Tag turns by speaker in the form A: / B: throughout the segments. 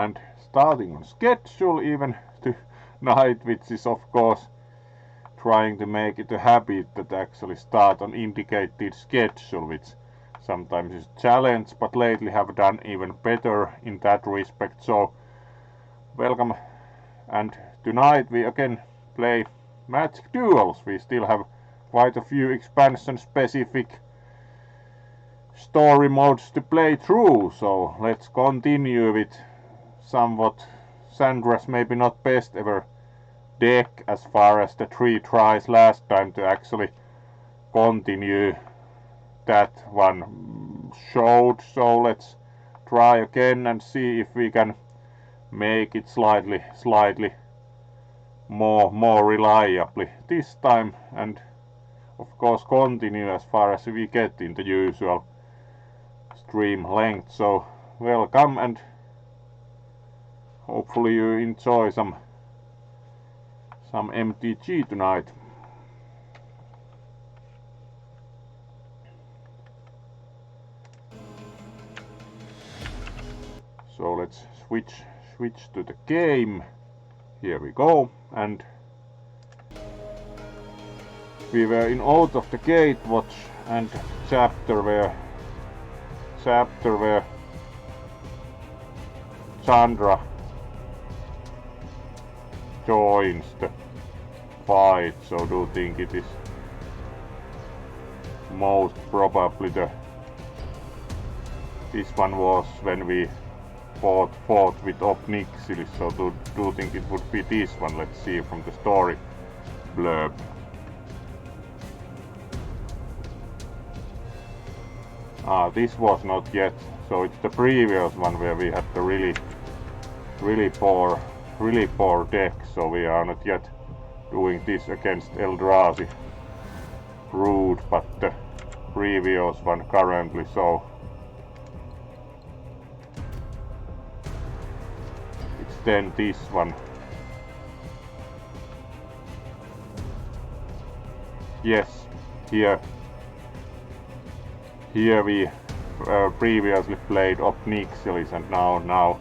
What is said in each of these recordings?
A: and starting on schedule even tonight, which is of course trying to make it a habit that actually start on indicated schedule, which sometimes is a challenge, but lately have done even better in that respect. So welcome, and tonight we again play Magic Duels. We still have quite a few expansion specific story modes to play through, so let's continue with somewhat Sandra's maybe not best ever deck as far as the 3 tries last time to actually continue that one showed. So let's try again and see if we can make it slightly more reliably this time, and of course continue as far as we get in the usual stream length. So welcome, and hopefully you enjoy some MtG tonight. So let's switch to the game. Here we go, and we were in Out of the Gatewatch, and chapter where Chandra joins the fight. So do think it is most probably this one was when we fought with Obnixilis, so do think it would be this one. Let's see from the story blurb. This was not yet, so it's the previous one where we had the really poor deck, so we are not yet doing this against Eldrazi Brood, but the previous one currently. So it's then this one. Yes, here we previously played Obnixilis, and now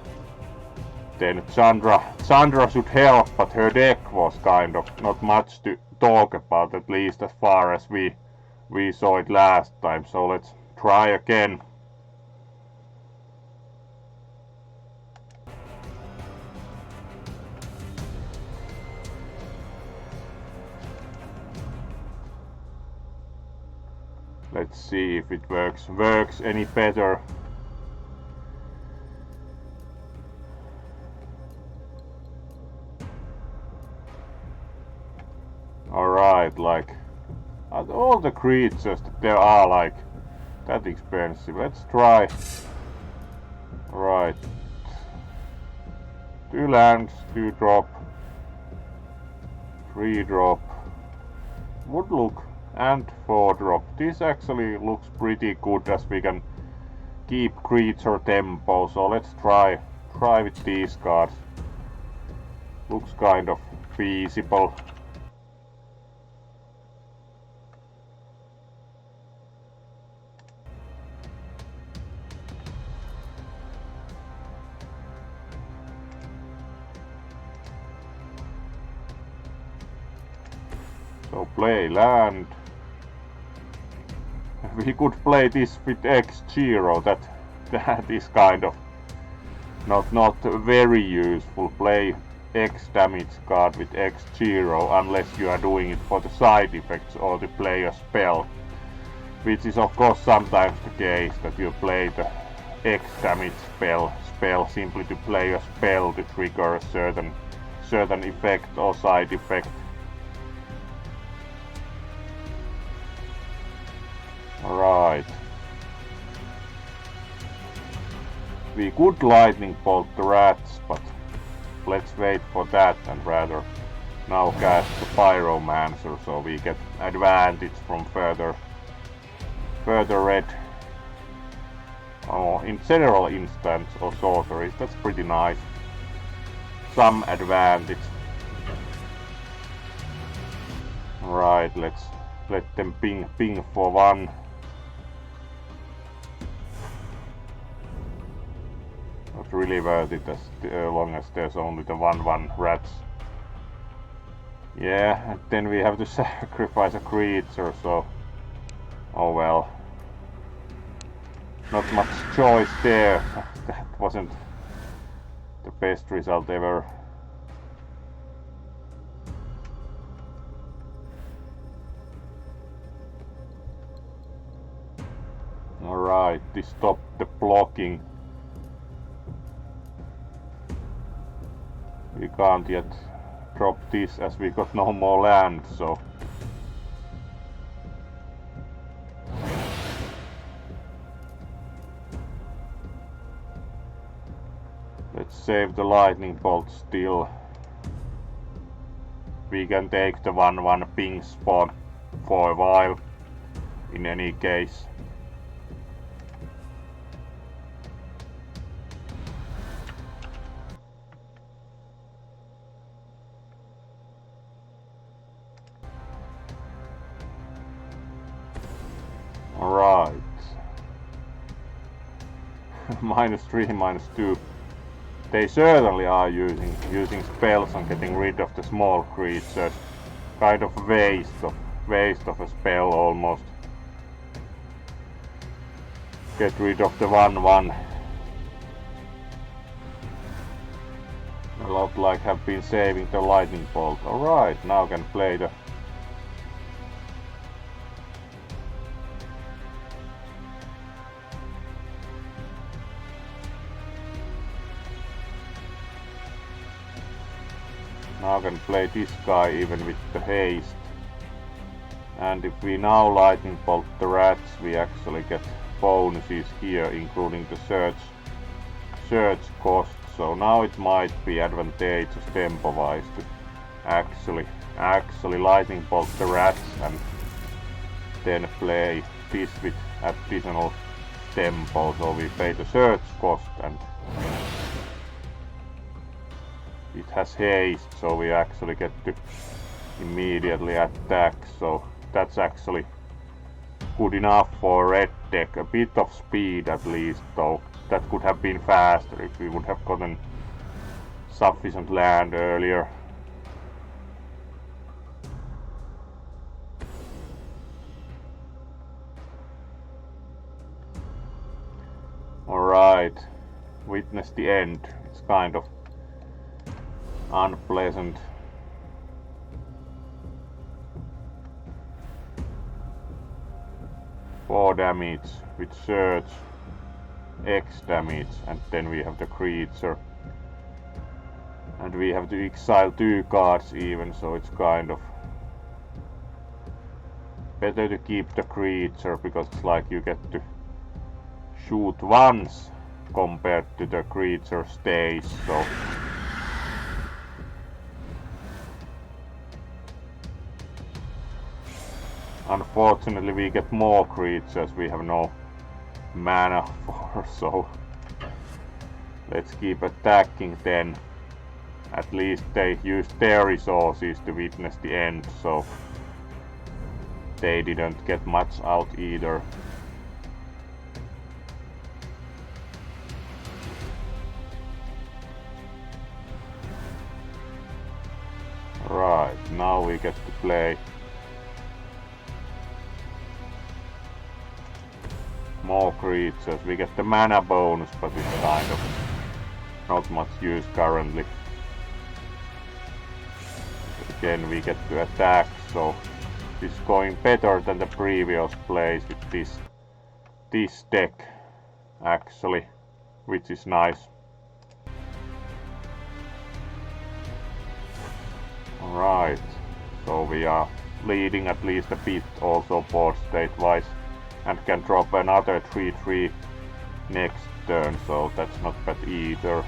A: then Chandra should help, but her deck was kind of not much to talk about, at least as far as we saw it last time. So let's try again. Let's see if it works any better. Alright, like all the creatures that there are like that expensive. Let's try. Right. 2 lands, 2 drop, 3 drop. Would look, and 4 drop. This actually looks pretty good as we can keep creature tempo, so let's try with these cards. Looks kind of feasible. So play land. We could play this with X0, that is kind of not very useful. Play X damage card with X0 unless you are doing it for the side effects or to play a spell, which is of course sometimes the case that you play the X damage spell simply to play a spell to trigger a certain effect or side effect. Right. We could lightning bolt the rats, but let's wait for that and rather now cast the Pyromancer, so we get advantage from further red in general instants or sorceries. That's pretty nice. Some advantage. Right, let's let them ping for 1. Not really worth it as long as there's only the 1/1 rats. Yeah, and then we have to sacrifice a creature, so... Oh well. Not much choice there. That wasn't the best result ever. Alright, this stopped the blocking. We can't yet drop this as we got no more land, so... Let's save the lightning bolt still. We can take the 1/1 ping spawn for a while, in any case. Alright. -3, -2. They certainly are using spells and getting rid of the small creatures. Kind of waste of a spell almost. Get rid of the 1/1. A lot like have been saving the lightning bolt. Alright, now can play the... Now can play this guy even with the haste. And if we now lightning bolt the rats, we actually get bonuses here, including the search cost. So now it might be advantageous tempo-wise to actually lightning bolt the rats and then play this with additional tempo. So we pay the search cost and it has haste, so we actually get to immediately attack. So that's actually good enough for red deck. A bit of speed at least, though. That could have been faster if we would have gotten sufficient land earlier. Alright, witness the end. It's kind of unpleasant. Four damage with search, X damage, and then we have the creature. And we have to exile 2 cards even, so it's kind of better to keep the creature, because it's like you get to shoot once compared to the creature stays, so... Unfortunately we get more creatures we have no mana for, so let's keep attacking then. At least they used their resources to witness the end, so they didn't get much out either. Right, now we get to play more creatures. We get the mana bonus, but it's kind of not much use currently. Again, we get to attack, so it's going better than the previous plays with this deck, actually, which is nice. Alright, so we are leading at least a bit also board state wise, and can drop another 3/3 next turn, so that's not bad either.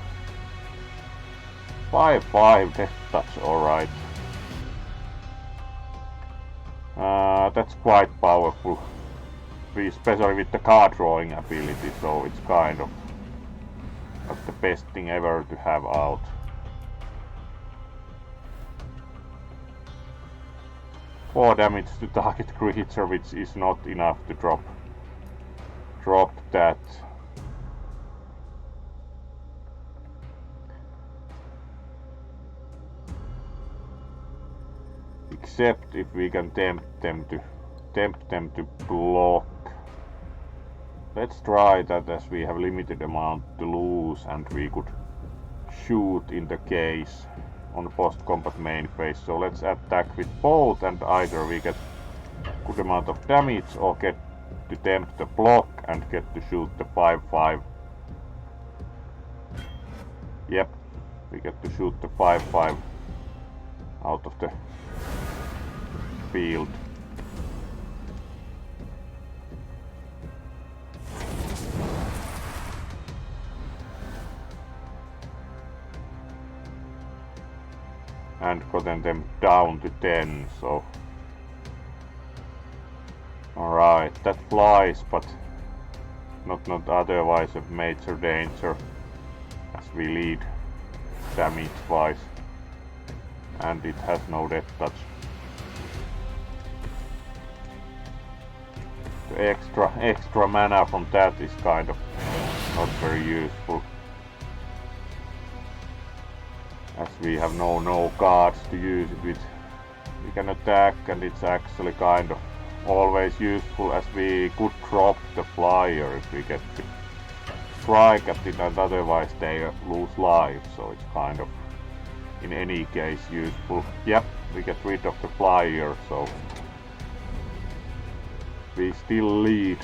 A: 5/5 death touch, alright. That's quite powerful, especially with the card drawing ability, so it's kind of not the best thing ever to have out. Four damage to target creature, which is not enough to drop that. except if we can tempt them to block. Let's try that, as we have limited amount to lose and we could shoot in the case on the post-combat main phase. So let's attack with both, and either we get good amount of damage or get to tempt the block and get to shoot the 5/5. Yep, we get to shoot the 5/5 out of the field. And gotten them down to 10, so alright, that flies, but not otherwise a major danger, as we lead damage wise, and it has no death touch. The extra mana from that is kind of not very useful, as we have no cards to use it with. We can attack, and it's actually kind of always useful, as we could drop the flyer if we get to strike at it, and otherwise they lose life, so it's kind of in any case useful. Yep, we get rid of the flyer, so we still lead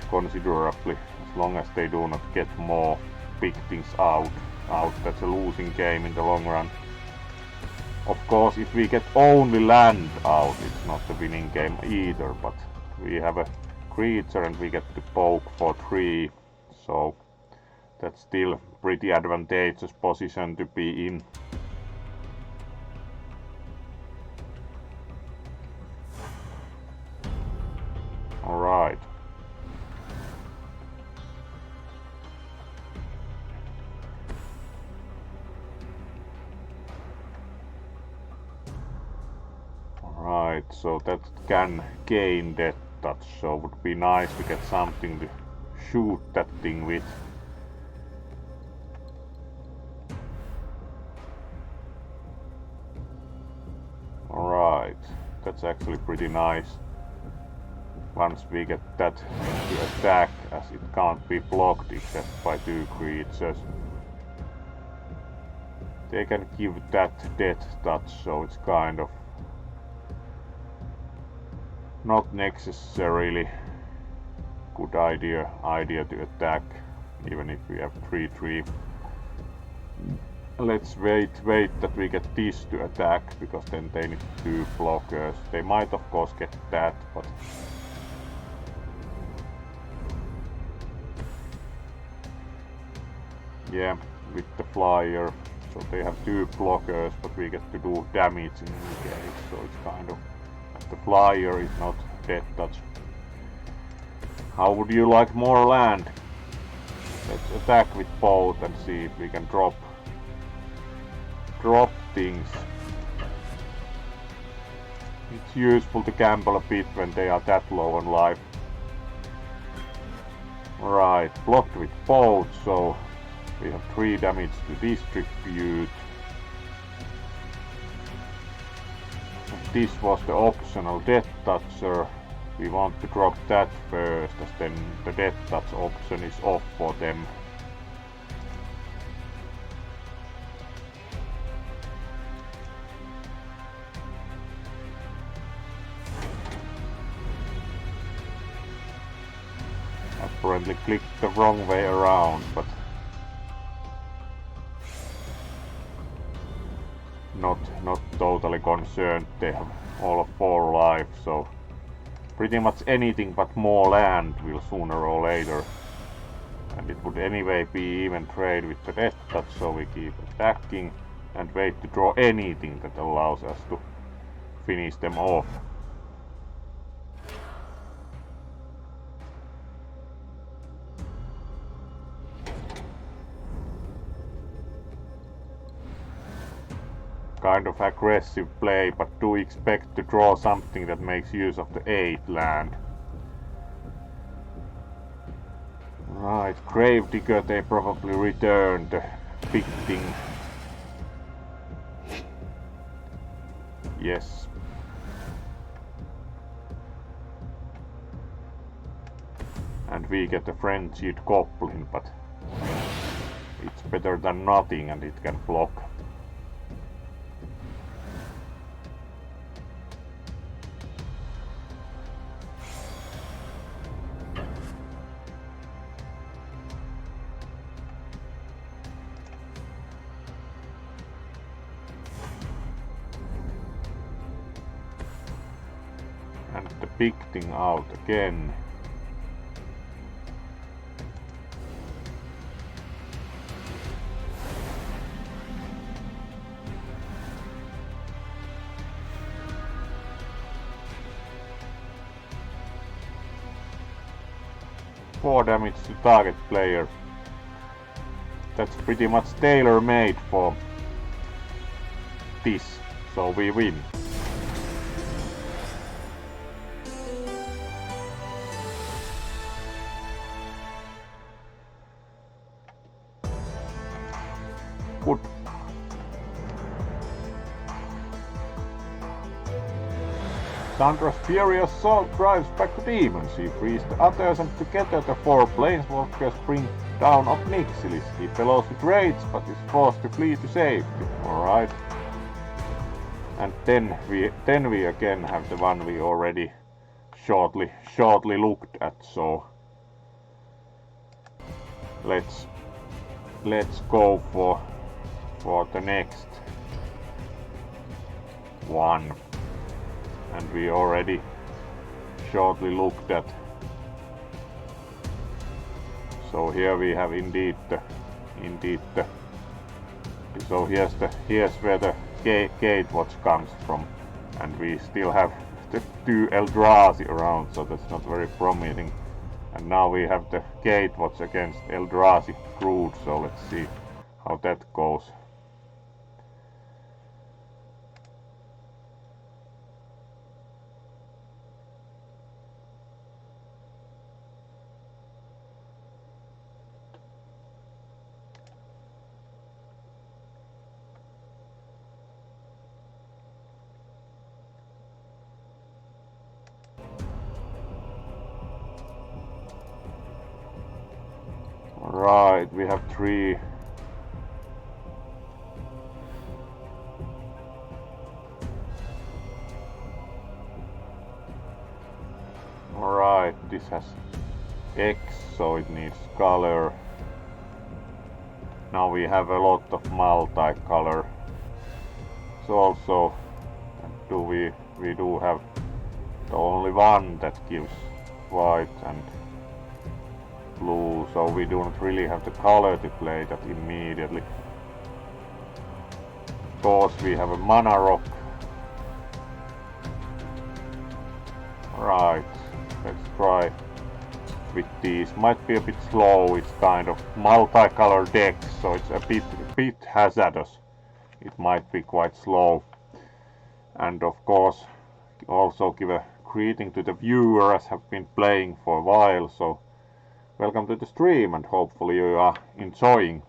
A: considerably, as long as they do not get more big things out. That's a losing game in the long run. Of course, if we get only land out, it's not a winning game either, but we have a creature and we get to poke for 3, so that's still pretty advantageous position to be in. Alright. Alright, so that can gain death touch, so it would be nice to get something to shoot that thing with. Alright, that's actually pretty nice. Once we get that to attack, as it can't be blocked except by 2 creatures. They can give that death touch, so it's kind of not necessarily good idea to attack, even if we have 3/3. Let's wait that we get this to attack, because then they need 2 blockers. They might of course get that, but yeah, with the flyer, so they have 2 blockers, but we get to do damage in any case, so it's kind of, the flyer is not death touch. How would you like more land? Let's attack with both and see if we can drop things. It's useful to gamble a bit when they are that low on life. Right, blocked with both, so we have 3 damage to distribute. This was the optional death toucher. We want to drop that first, as then the death touch option is off for them. Apparently clicked the wrong way around, but not totally concerned. They have all of 4 life, so pretty much anything but more land will sooner or later. And it would anyway be even trade with the death touch, so we keep attacking and wait to draw anything that allows us to finish them off. Kind of aggressive play, but do expect to draw something that makes use of the 8 land. Right, Gravedigger, they probably return the big thing. Yes, we get a frenzied goblin, but it's better than nothing and it can block. And the big thing out again. Four damage to target player. That's pretty much tailor-made for this, so we win. Good. Sandra's furious sword drives back the demons. He frees the others and together the four planeswalkers bring down Obnixilis. He bellows with rage but is forced to flee to safety. Alright. And then we again have the one we already shortly looked at, so let's go for the next one. And we already shortly looked at. So here we have indeed the. So here's where the gatewatch comes from, and we still have the two Eldrazi around, so that's not very promising. And now we have the gatewatch against Eldrazi Brood, so let's see how that goes. Right, we have three. Alright, this has X, so it needs color. Now we have a lot of multicolor. So also, we do have the only one that gives white and blue, so we don't really have the color to play that immediately. Of course, we have a mana rock. Right, let's try with these. Might be a bit slow, it's kind of multicolor deck, so it's a bit hazardous. It might be quite slow. And of course, also give a greeting to the viewers have been playing for a while, so welcome to the stream and hopefully you are enjoying.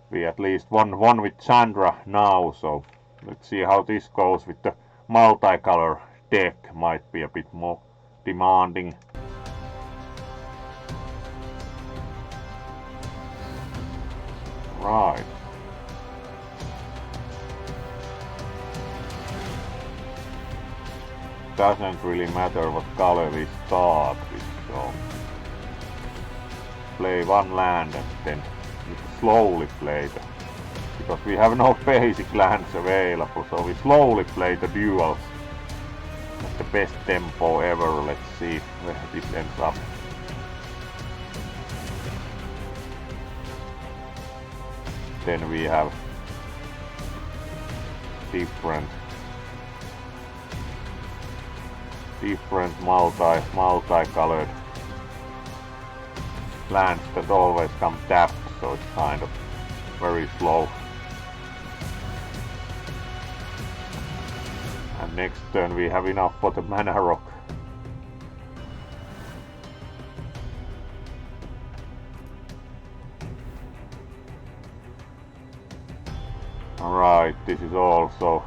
A: We at least won with Sandra now, so let's see how this goes with the multicolor deck. Might be a bit more demanding. Right. Doesn't really matter what color we start with, so play one land and then we slowly play the, because we have no basic lands available, so we slowly play the duels at the best tempo ever. Let's see where this ends up. Then we have different multicolored lands that always come tapped, so it's kind of very slow. And next turn we have enough for the mana rock. Alright, this is also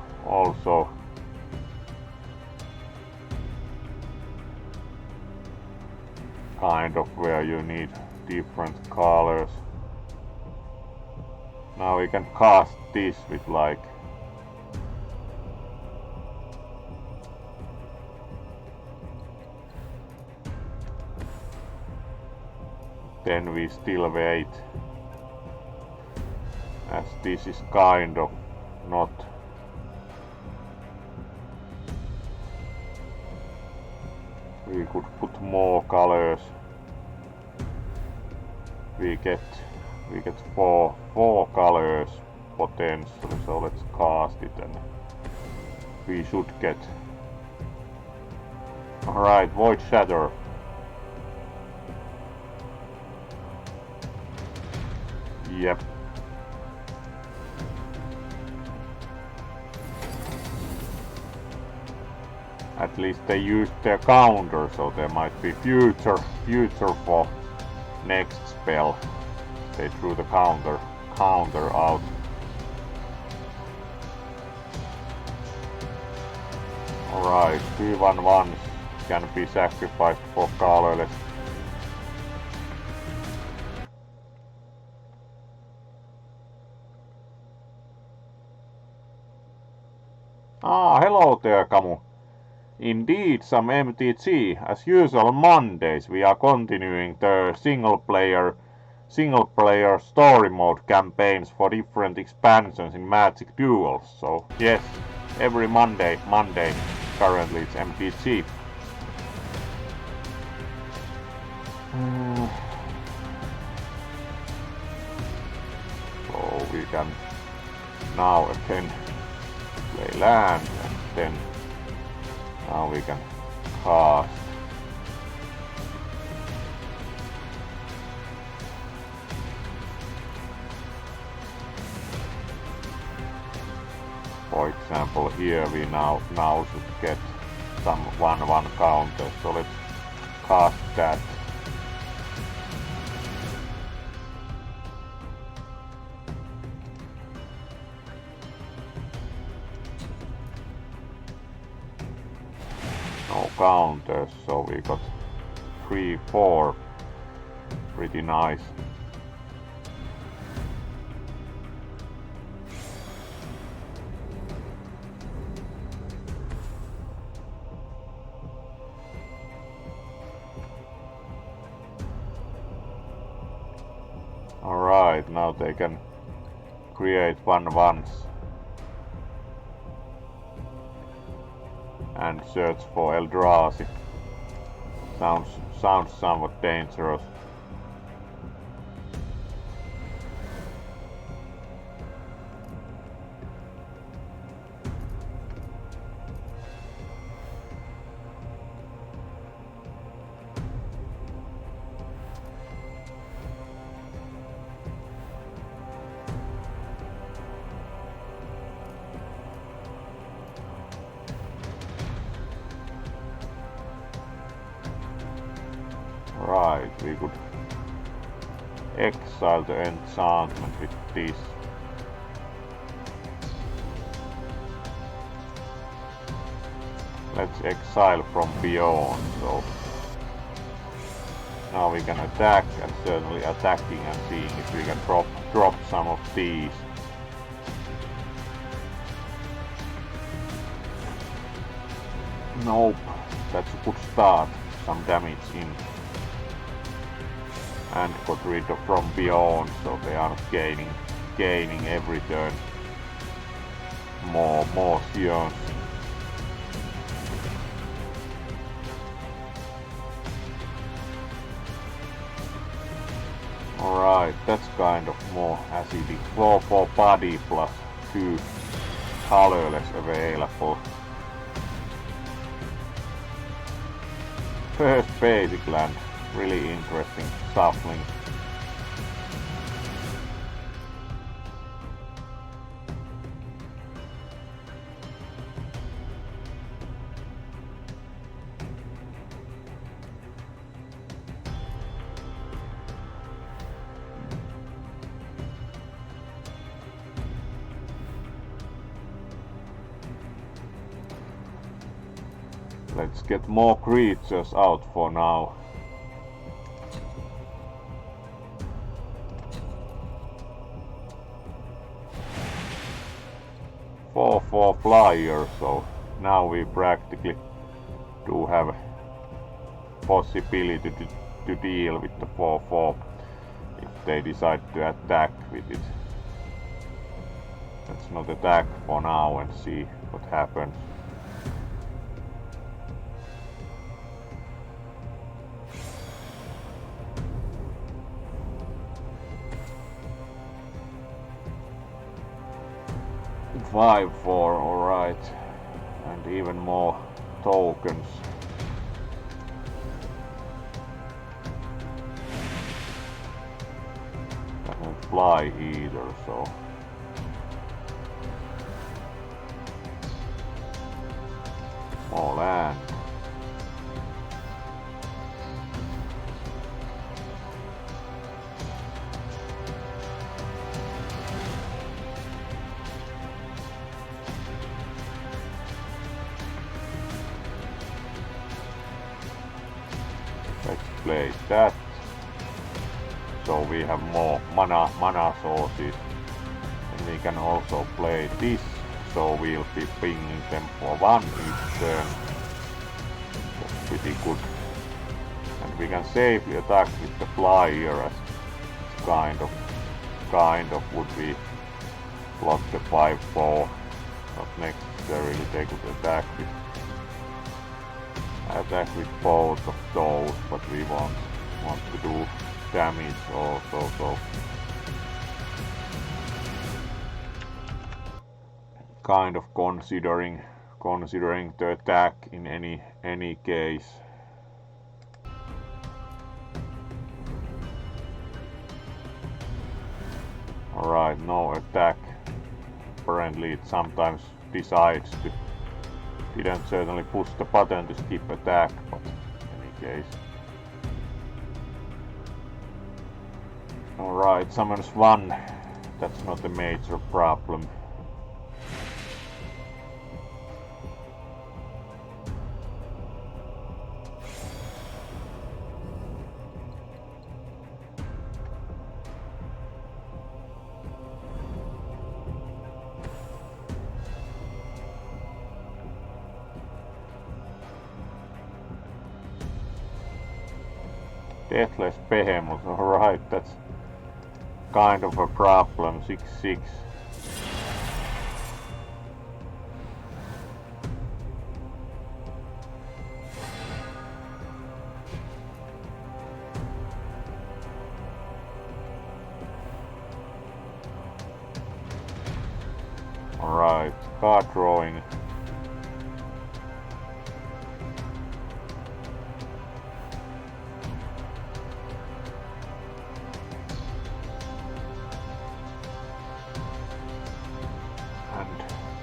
A: kind of where you need different colors. Now we can cast this with like then we still wait, as this is kind of not we could put more colors. We get four colors potentially, so let's cast it and we should get. Alright, Void Shatter. Yep. At least they used their counter, so there might be future for next spell. They threw the counter out. Alright, 2/1/1s can be sacrificed for colorless. Ah, hello there, Kamu. Indeed, some MTG. As usual on Mondays, we are continuing the single player story mode campaigns for different expansions in Magic Duels. So yes, every Monday, currently it's MTG. So we can now again play land and then now we can cast. For example, here we now should get some 1/1 counters, so let's cast that. No counters, so we got 3/4. Pretty nice. Alright, now they can create 1/1s and search for Eldrazi. Sounds somewhat dangerous. Right, we could exile the enchantment with this. Let's exile from beyond, so now we can attack and certainly attacking and seeing if we can drop some of these. Nope, that's a good start, some damage in. And got rid of from beyond, so they are gaining every turn more sions. Alright, that's kind of more acidic. 4/4 body plus 2 colorless available. First basic land. Really interesting shuffling. Let's get more creatures out for now. 4/4 flyer, so now we practically do have possibility to deal with the 4/4 if they decide to attack with it. Let's not attack for now and see what happens. Five, 4, alright. And even more tokens. Doesn't fly either, so. More land. Let's play that. So we have more mana sources. And we can also play this. So we'll be pinging them for 1 each turn. That's pretty good. And we can safely attack with the flyer as kind of would be block the 5/4. Not necessarily they could attack with both of those, but we want to do damage also, so kind of considering the attack in any case. Alright, no attack. Apparently it sometimes decides to. Didn't certainly push the button to skip attack, but in any case. Alright, summons 1. That's not a major problem. Deathless Behemoth, alright, that's kind of a problem. 6/6. Alright, card drawing.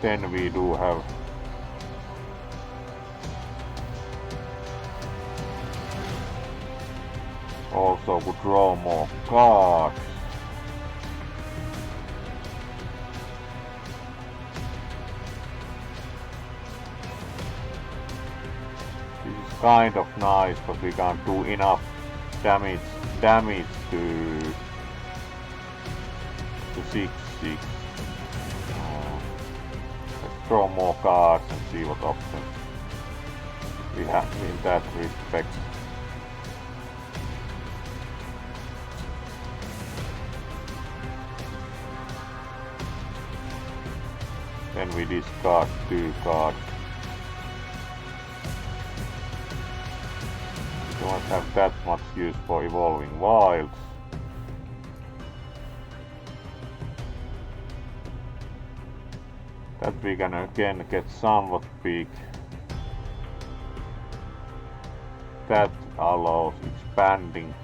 A: Then we do have also could draw more cards. This is kind of nice, but we can't do enough damage to 6/6. Draw more cards and see what options we have in that respect. Then we discard 2 cards. We don't have that much use for evolving wilds. That we can again get somewhat big. That allows expanding,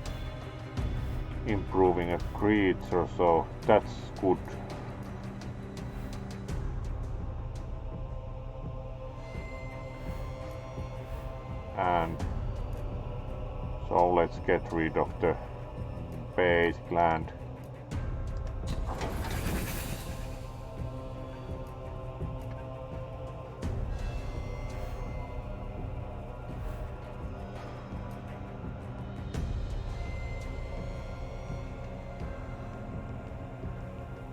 A: improving a creature, so that's good. And so let's get rid of the basic land.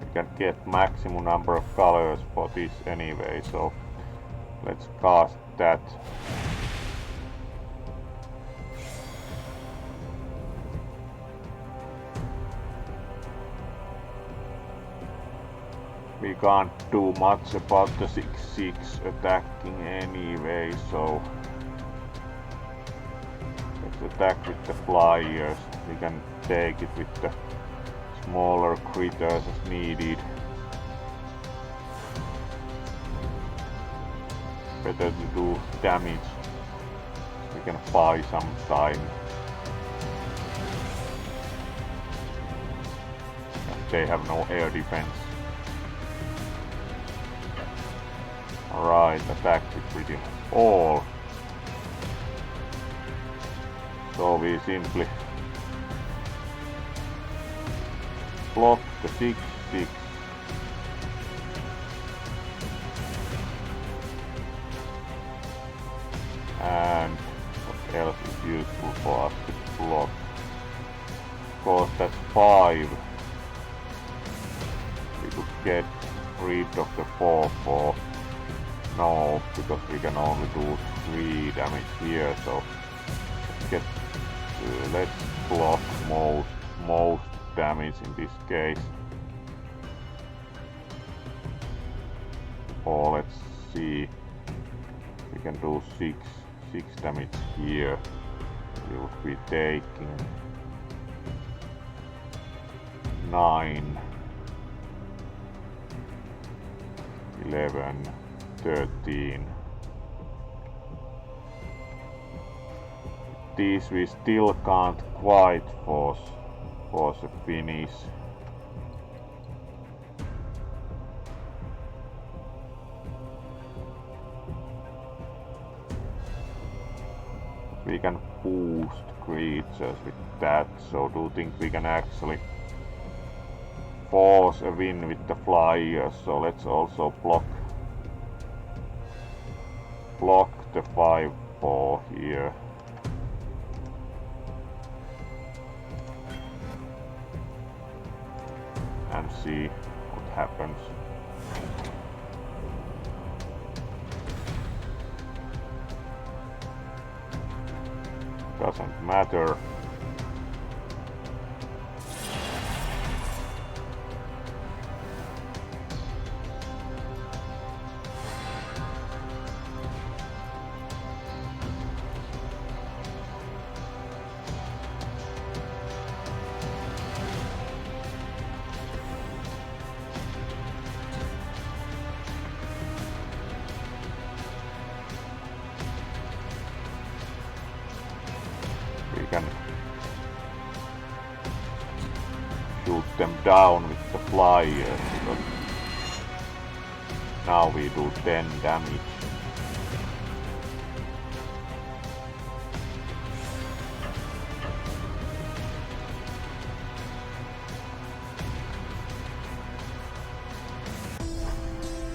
A: We can get maximum number of colors for this anyway, so let's cast that. We can't do much about the 6/6 attacking anyway, so let's attack with the flyers. We can take it with the smaller critters as needed. Better to do damage. We can buy some time. As they have no air defense. Alright, attack with pretty all. So we simply block the 6/6. And what else is useful for us to block? Of course, that's 5. We could get rid of the 4/4. No, because we can only do 3 damage here, so let's block most damage in this case. Or let's see, we can do 6 damage here. We would be taking 9, 11, 13. These we still can't quite force a finish. We can boost creatures with that, so do you think we can actually force a win with the flyers? So let's also block the 5/4 here. And see what happens. Doesn't matter. We can shoot them down with the flyers, because now we do 10 damage.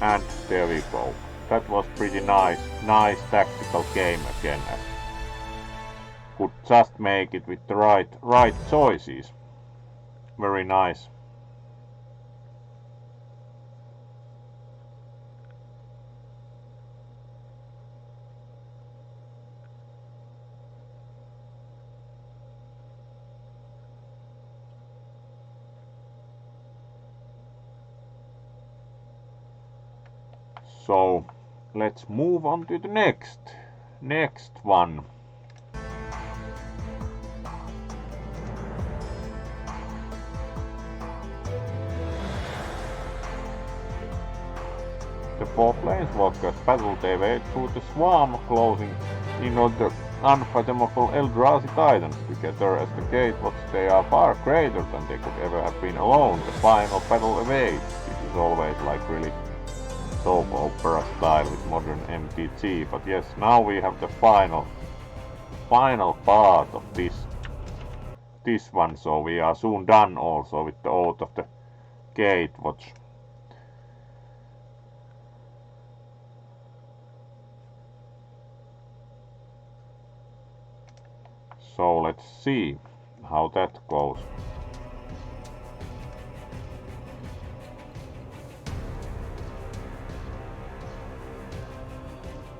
A: And there we go. That was pretty nice tactical game again. Could just make it with the right choices. Very nice. So let's move on to the next one. The 4 planeswalkers battle their way through the swarm, closing in on the unfathomable Eldrazi titans. Together as the gatewatch, they are far greater than they could ever have been alone. The final battle awaits. This is always like really soap opera style with modern MtG, but yes, now we have the final part of this one, so we are soon done also with the Oath of the Gatewatch. So let's see how that goes.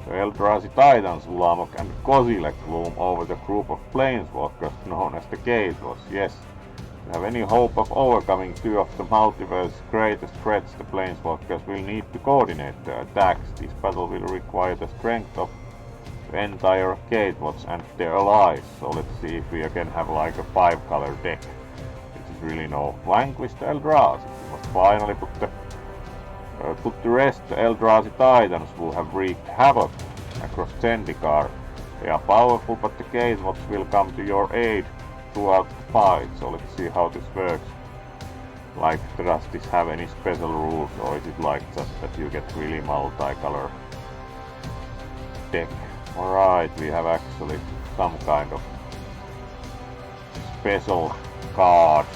A: The Eldrazi Titans, Lamok and Kozilek loom over the group of planeswalkers known as the Gatewatch. Yes, if you have any hope of overcoming two of the multiverse's greatest threats, the planeswalkers will need to coordinate their attacks. This battle will require the strength of the entire Gatewatch and their allies. So let's see if we again have like a 5-color deck. Which is really no vanquish the Eldrazi. We must finally put to rest the Eldrazi Titans who have wreaked havoc across Zendikar. They are powerful, but the Gatewatch will come to your aid throughout the fight. So let's see how this works. Like, does this have any special rules, or is it like just that you get really multicolor deck? Alright, we have actually some kind of special cards.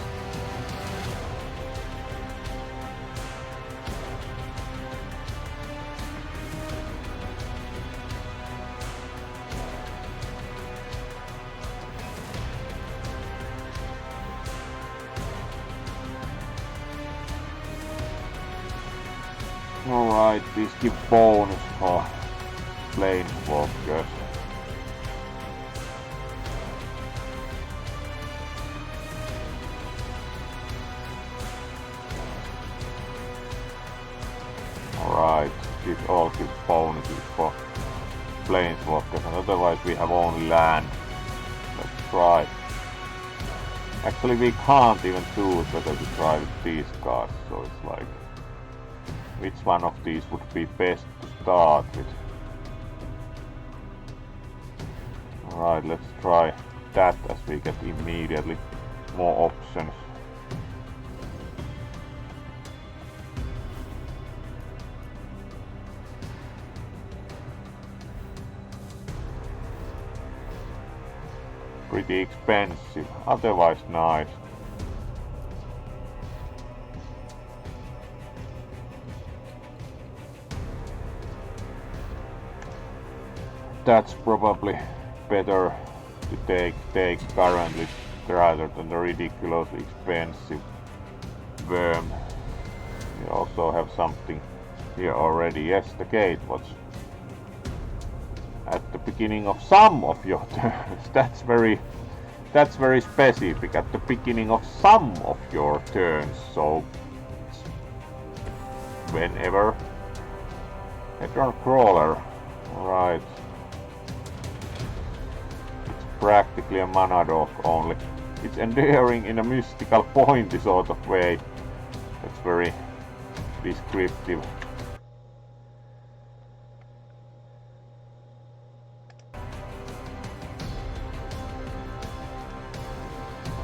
A: Alright, these give bonus for planeswalkers. Alright, these all give bonuses for planeswalkers, and otherwise we have only land. Let's try. Actually, we can't even choose whether to try with these cards, so it's like, which one of these would be best to start with? Alright, let's try that as we get immediately more options. Pretty expensive, otherwise nice. That's probably better to take currently rather than the ridiculously expensive worm. We also have something here already. Yes, the Gatewatch. At the beginning of some of your turns. That's very specific. At the beginning of some of your turns. So whenever. Eternal Crawler. Alright. Practically a mana dog only. It's endearing in a mystical pointy sort of way. That's very descriptive.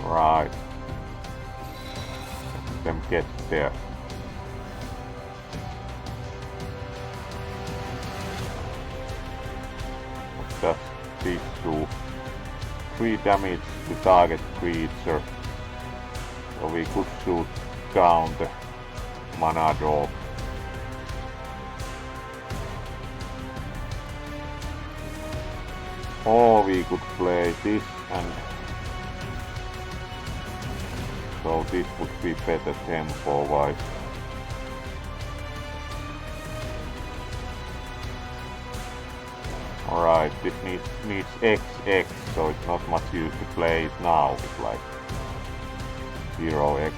A: Right. Let them get there. What's that? These two. 3 damage to target creature, so we could shoot down the mana dog. Or we could play this, and so this would be better tempo wise. Alright, this needs XX, so it's not much use to play it now. It's like 0x.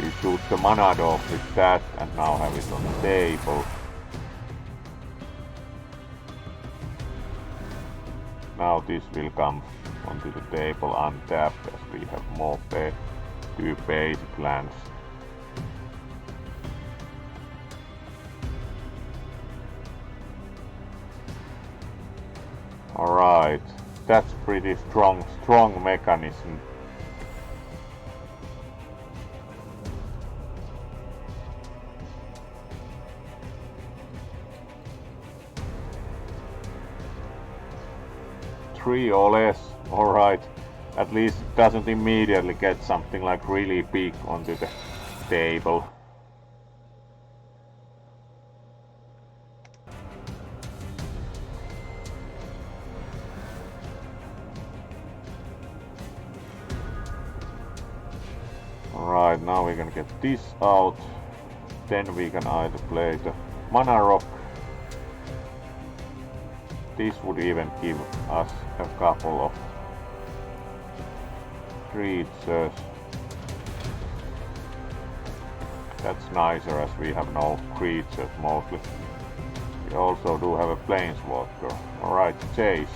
A: We shoot the mana dog with that and now have it on the table. Now this will come onto the table untapped as we have more two basic lands. Alright, that's pretty strong mechanism. Three or less, alright. At least it doesn't immediately get something like really big onto the table. Alright, now we're gonna get this out. Then we can either play the mana rock. This would even give us a couple of creatures. That's nicer as we have no creatures mostly. We also do have a planeswalker. Alright, chase.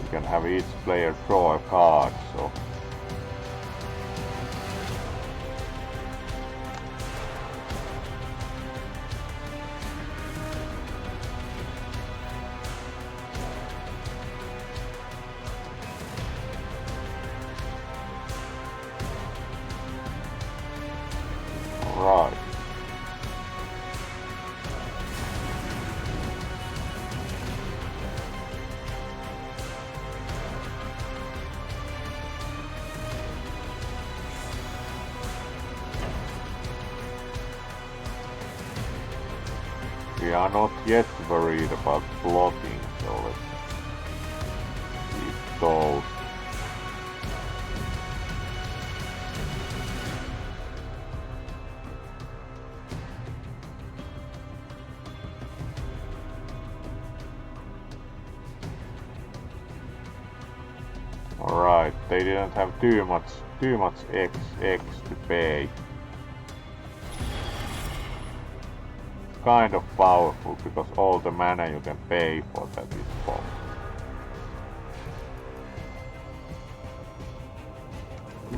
A: We can have each player draw a card, so right. We are not yet worried about blocking, so let's keep those. Alright, they didn't have too much XX to pay. Kind of powerful because all the mana you can pay for that is full.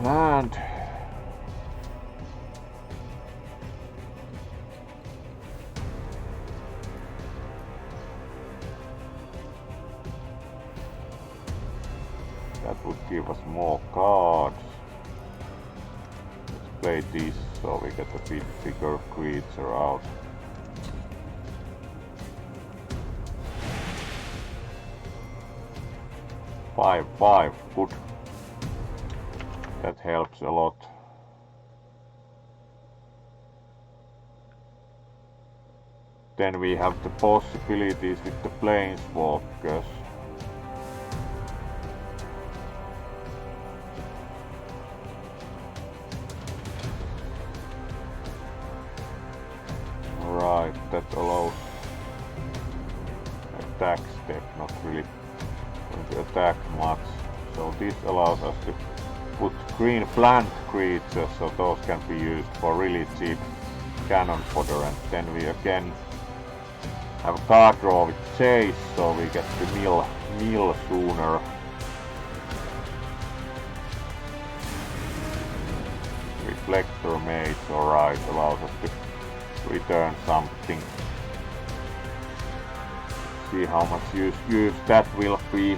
A: And that would give us more cards. Let's play this so we get a bit bigger creature out. Five, good. That helps a lot. Then we have the possibilities with the planeswalkers. Right, that allows attack step, not really going to attack much. So this allows us to put green plant creatures, so those can be used for really cheap cannon fodder, and then we again have card draw with chase, so we get to mill sooner. Reflector Mage, alright, allows us to return something. See how much use that will be.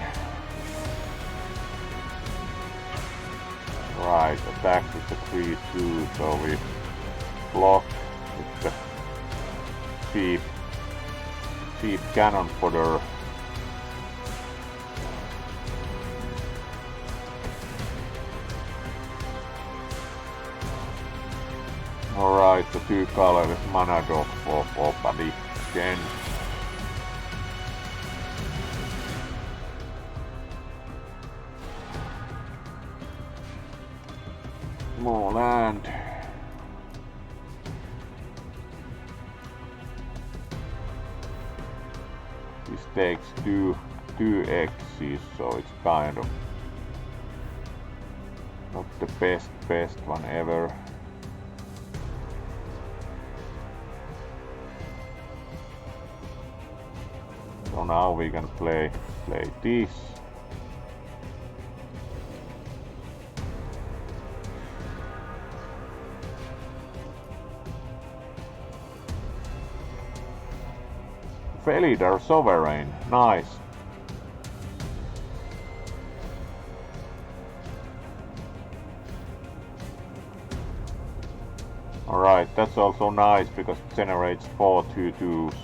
A: Right, attack with the 3-2, so we block with the cheap cannon fodder. Alright, the 2 colors mana dog for Buddy again. More land. This takes two X's, so it's kind of not the best one ever. So now we can play this. Felidar Sovereign, nice. Alright, that's also nice because it generates 4 2/2s.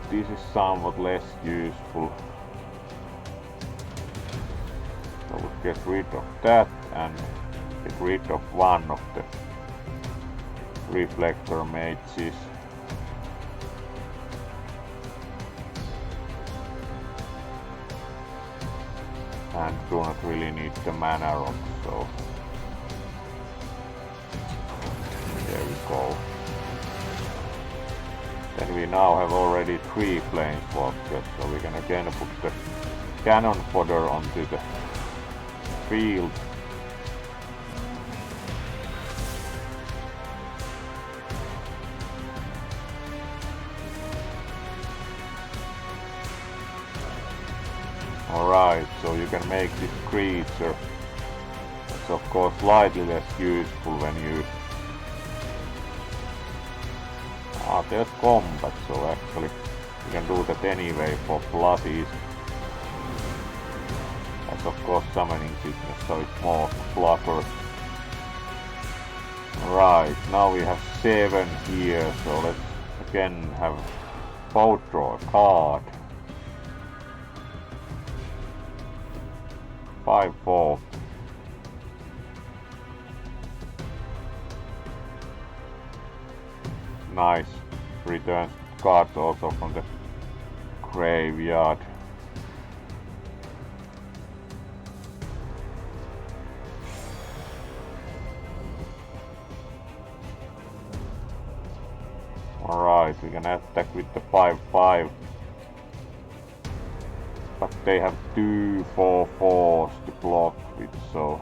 A: This is somewhat less useful. So we'll get rid of that and get rid of one of the reflector mages. And do not really need the mana rock, so there we go. Then we now have already 3 planeswalkers, so we can again put the cannon fodder onto the field. Alright, so you can make this creature. It's of course slightly less useful when you... there's combat, so actually you can do that anyway for pluses. That's of course summoning sickness, so it's more blockers. Right, now we have 7 here, so let's again have both draw a card. 5/4. Nice. Returns cards also from the graveyard. Alright, we can attack with the 5/5. But they have 2 4/4s to block with, so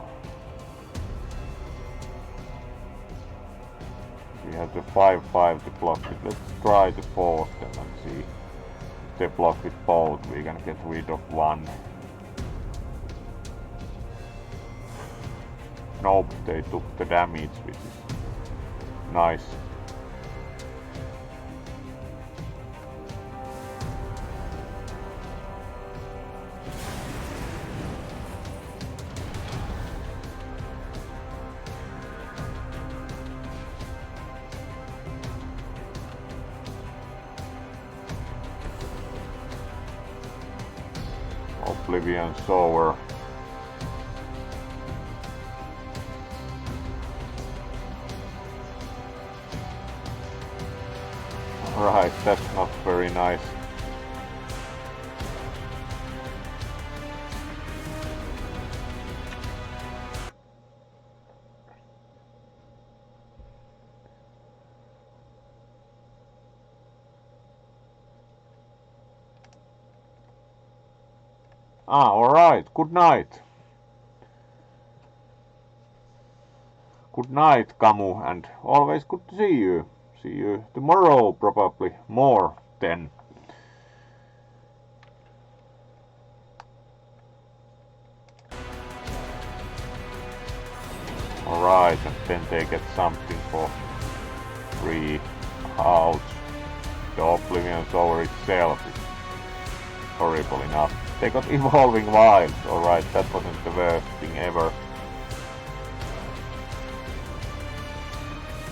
A: we have the 5/5 to block it. Let's try to force them and see if they block with both. We can get rid of one. Nope, they took the damage, which is nice. Oblivion Sower. Right, that's not very nice. Alright, good night. Good night, Camu, and always good to see you. See you tomorrow, probably more then. Alright, and then they get something for free. Ouch. The Oblivion Sower itself is horrible enough. They got Evolving Wilds. Alright, that wasn't the worst thing ever.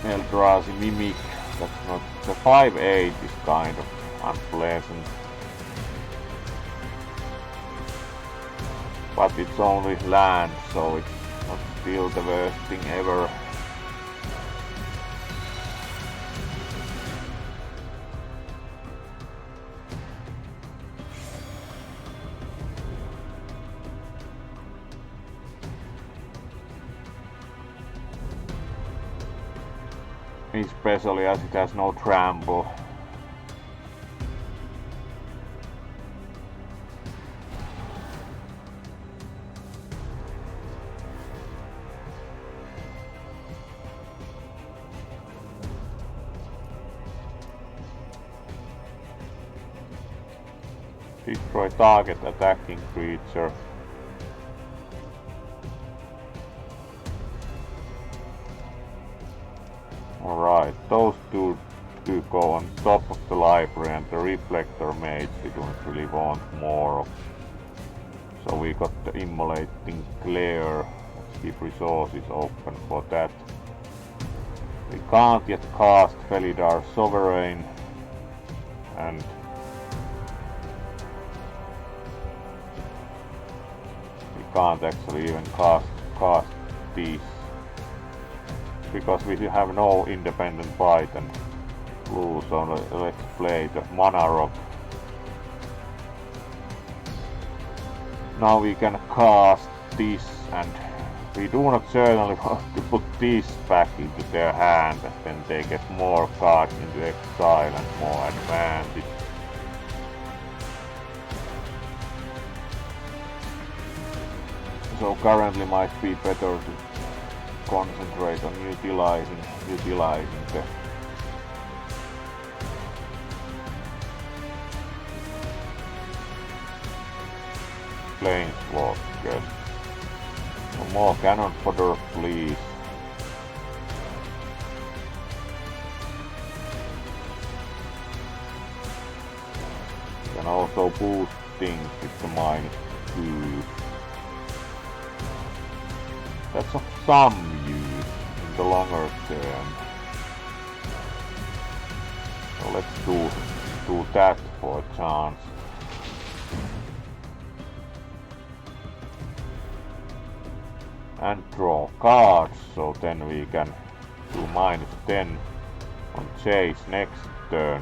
A: Eldrazi Mimic. That's not... The 5/8 is kind of unpleasant. But it's only land, so it's not still the worst thing ever. Especially as it has no trample. Destroy target attacking creature. Alright, those two go on top of the library, and the reflector mage we don't really want more of. So we got the immolating glare. Let's keep resources open for that. We can't yet cast Felidar Sovereign, and we can't actually even cast these because we have no independent fight and blue, so let's play the mana rock. Now we can cast this, and we do not certainly want to put this back into their hand, and then they get more cards into exile and more advantage. So currently might be better to concentrate on utilizing the planeswalkers. So more cannon fodder, please. You can also boost things with the -2. That's of some use in the longer term. So let's do that for a chance. And draw cards, so then we can do -10 on chase next turn.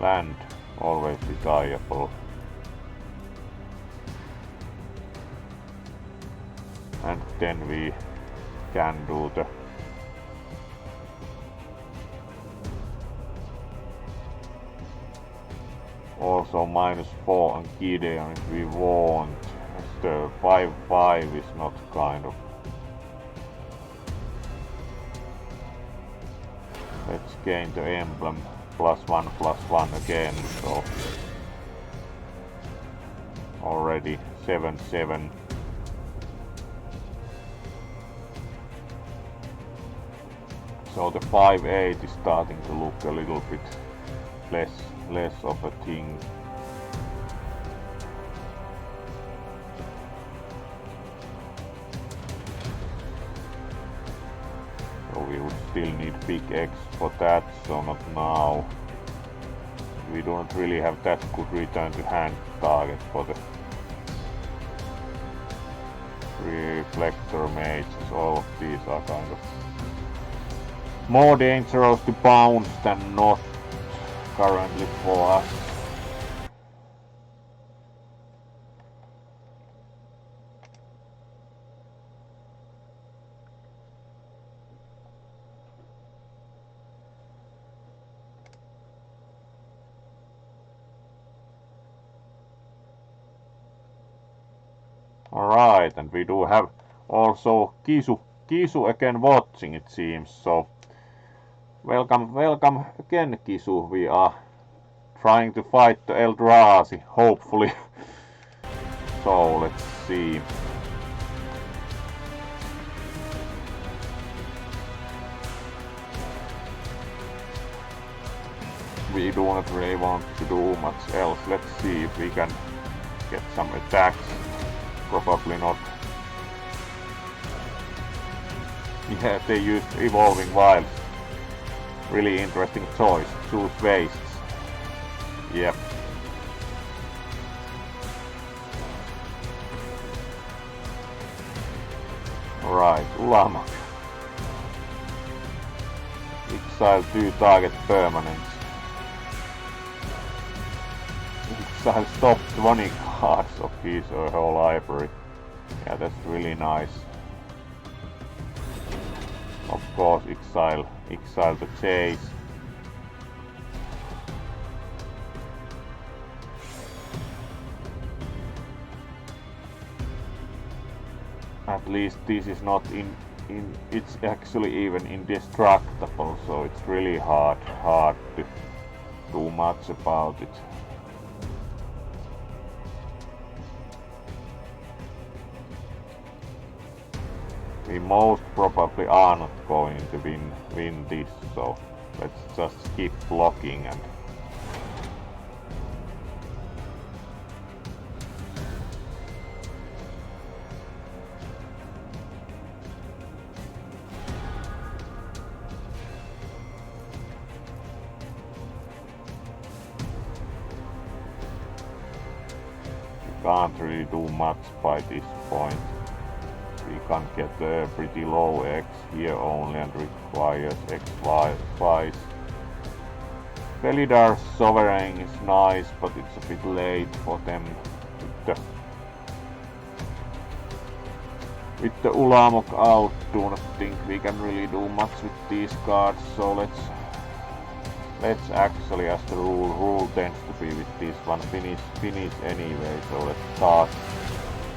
A: Land, always desirable. And then we can do the also -4 on Gideon if we want. The 5/5 is not kind of. Let's gain the emblem +1/+1 again, so already 7/7. So the 5/8 is starting to look a little bit less of a thing. We would still need big X for that, so not now. We don't really have that good return to hand target for the reflector mages. All of these are kind of more dangerous to bounce than not currently for us. Alright, and we do have also Kisu again watching, it seems, so welcome again, Kisu. We are trying to fight the Eldrazi, hopefully. So let's see. We do not really want to do much else. Let's see if we can get some attacks. Probably not. Yeah, they used Evolving Wilds. Really interesting choice. Choose wastes. Yep. Alright, Ulama. Exile 2 target permanents. Exile stop 20 cards of his or her library. Yeah, that's really nice. Of course, exile the chase. At least this is not it's actually even indestructible, so it's really hard to do much about it. We most probably are not going to win this, so let's just keep blocking and can't really do much by this point. we can get a pretty low X here only and requires X twice. Felidar's Sovereign is nice, but it's a bit late for them. With the Ulamog out, do not think we can really do much with these cards, so let's actually, as the rule tends to be with this one, finish anyway, so let's start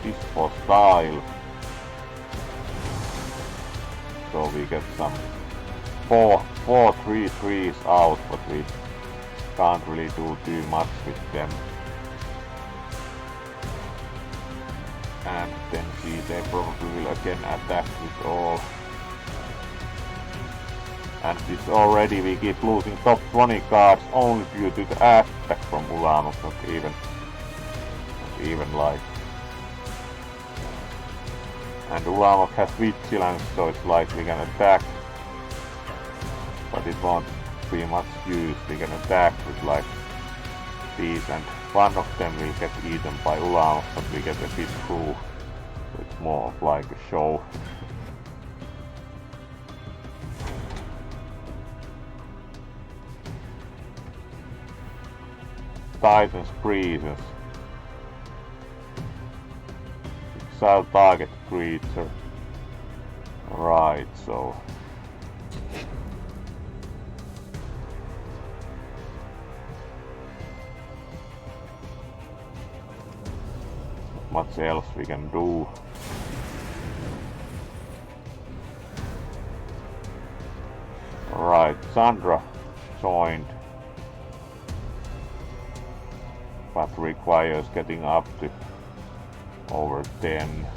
A: this for style. So we get some 4/3/3s out, but we can't really do too much with them. And then see, they probably will again attack with all. And this already we keep losing top 20 cards only due to the attack from Ulamog, not even like. And Ulamog has Vigilance, so it's like we can attack, but it won't be much use. We can attack with like these, and one of them will get eaten by Ulamog, but we get a bit through. So it's more of like a show. Titan's Presence. Exile target creature. Right, so not much else we can do. Right, Sandra joined, but requires getting up to over 10.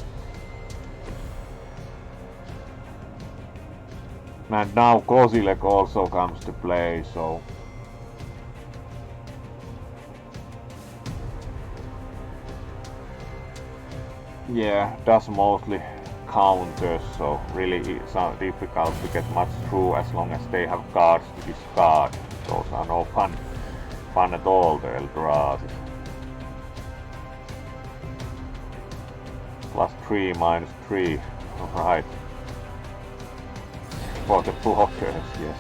A: And now Kozilek also comes to play, so yeah, does mostly counters, so really it's not difficult to get much through as long as they have cards to discard. Those are no fun at all, the Eldrazi. +3, -3, right. For the blockers, yes.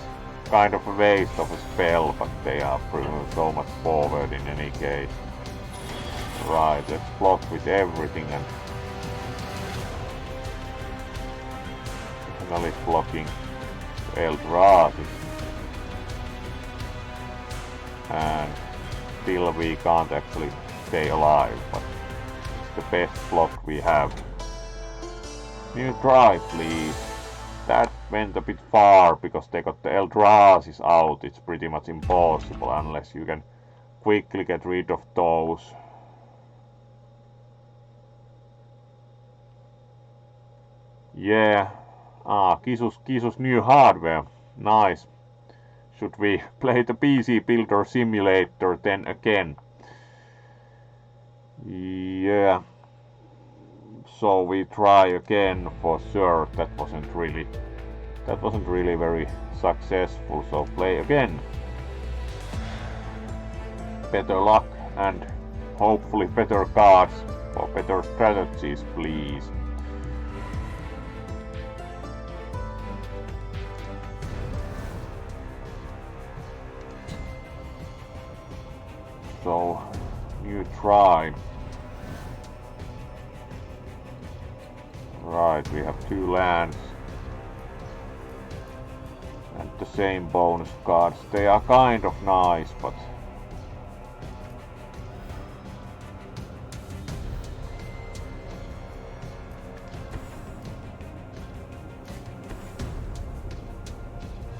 A: Kind of a waste of a spell, but they are so much forward in any case. Right, let's block with everything and finally blocking Eldrazi. And still we can't actually stay alive, but it's the best block we have. New try, please. That went a bit far because they got the Eldrazi's out. It's pretty much impossible unless you can quickly get rid of those. Yeah. Kisu's new hardware. Nice. Should we play the PC Builder Simulator then again? Yeah. So we try again for sure. That wasn't really very successful, so play again. Better luck and hopefully better cards or better strategies, please. So, new try. Right, we have 2 lands and the same bonus cards. They are kind of nice, but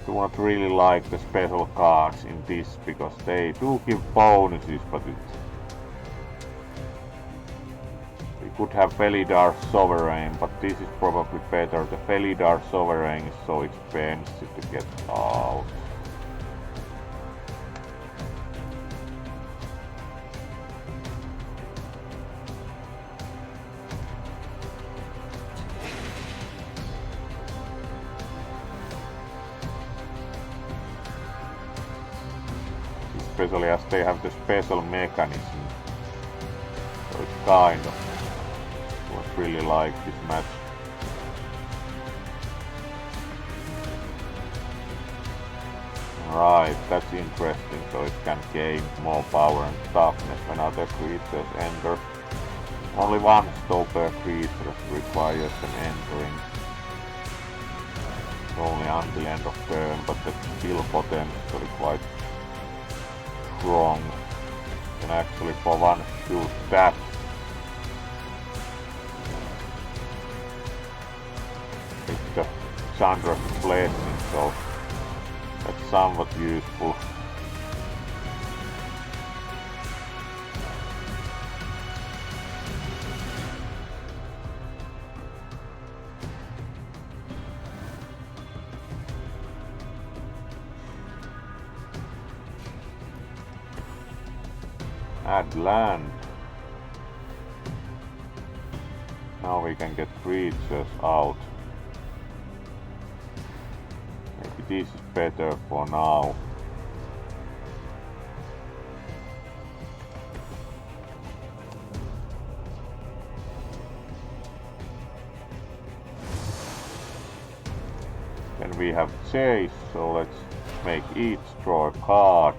A: do not really like the special cards in this because they do give bonuses, but we could have Felidar's Sovereign, but this is probably better. The Felidar's Sovereign is so expensive to get out. Especially as they have the special mechanism. So it's kind of what really like this match. Right, that's interesting, so it can gain more power and toughness when other creatures enter. Only one stop per creature requires them entering. Only until end of turn, but that's still potentially quite strong. You can actually for one shoot that. With the Chandra's blessing, so that's somewhat useful. Add land. Now we can get creatures out. Maybe this is better for now. Then we have chase, so let's make each draw a card.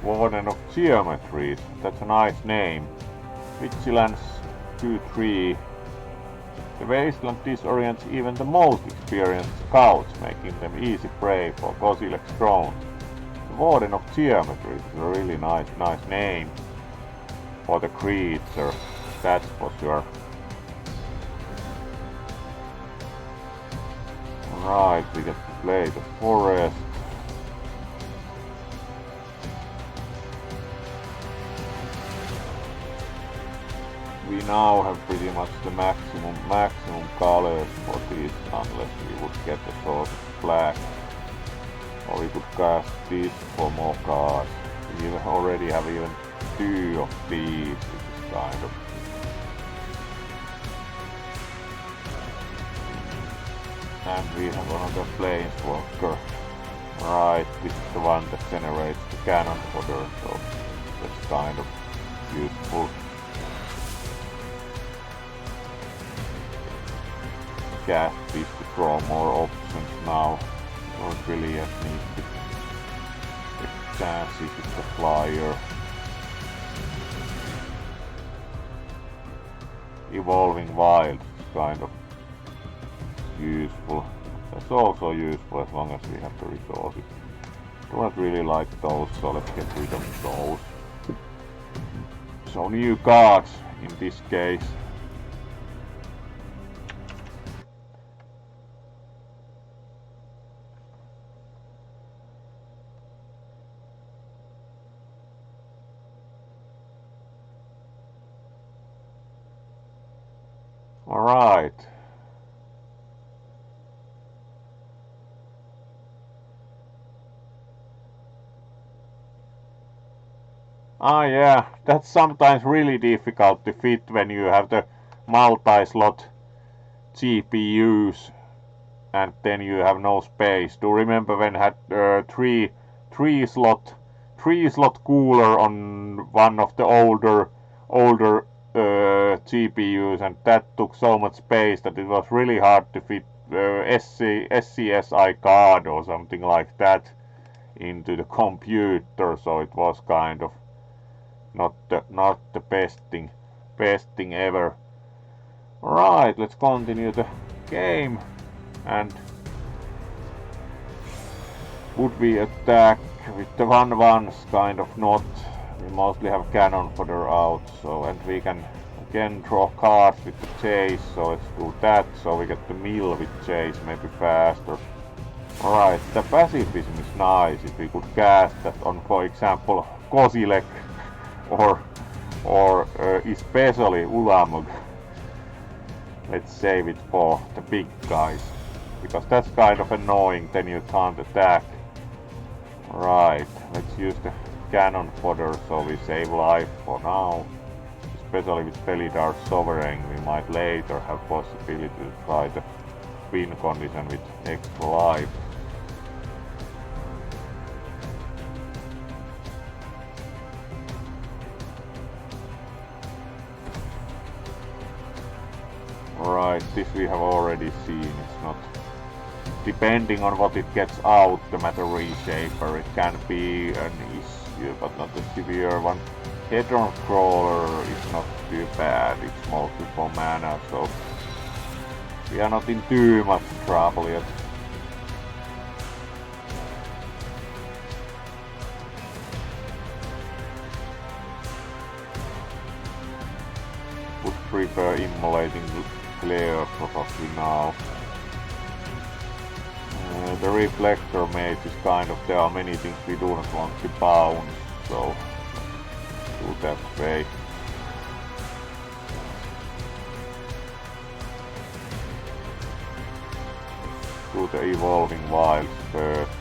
A: Warden of Geometries, that's a nice name. Vigilance 2-3. The wasteland disorients even the most experienced scouts, making them easy prey for Kozilek's drones. The Warden of Geometries is a really nice name for the creature, that's for sure. Right, we get to play the forest. We now have pretty much the maximum colors for this, unless we would get a sort of black. Or we could cast this for more cards. We already have even 2 of these, which is kind of... And we have another planeswalker. Right, this is the one that generates the cannon fodder, so that's kind of useful. Cast this to draw more options now. Don't really yet need to take chances with the flyer. Evolving Wild is kind of useful. That's also useful as long as we have the resources. Don't really like those, so let's get rid of those. So new cards in this case. Alright. Ah yeah, that's sometimes really difficult to fit when you have the multi-slot GPUs and then you have no space. Do remember when I had three slot cooler on one of the older GPUs, and that took so much space that it was really hard to fit SCSI card or something like that into the computer, so it was kind of not the best thing ever. Right, let's continue the game. And would we attack with the 1/1s? Kind of not. We mostly have cannon fodder out, so, and we can again draw cards with the chase, so let's do that, so we get the mill with chase, maybe faster. Alright, the pacifism is nice if we could cast that on, for example, Kozilek or especially Ulamog. Let's save it for the big guys, because that's kind of annoying, then you can't attack. Right, let's use the cannon fodder so we save life for now. Especially with Felidar Sovereign, we might later have possibility to try the win condition with extra life. Right, this we have already seen. It's not depending on what it gets out, the matter reshaper. It can be an issue, but not a severe one. Head-on crawler is not too bad. It's mostly for mana, so we are not in too much trouble yet. Would prefer immolating Claire probably now. The reflector mage is kind of, there are many things we do not want to bounce, so do that way. Do the evolving wilds first.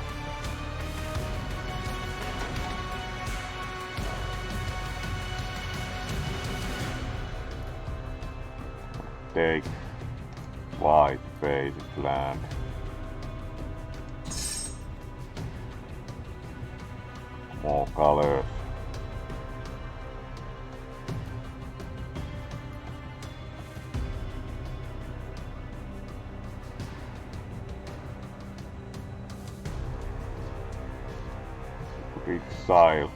A: Take white basic land. More colors. Exile.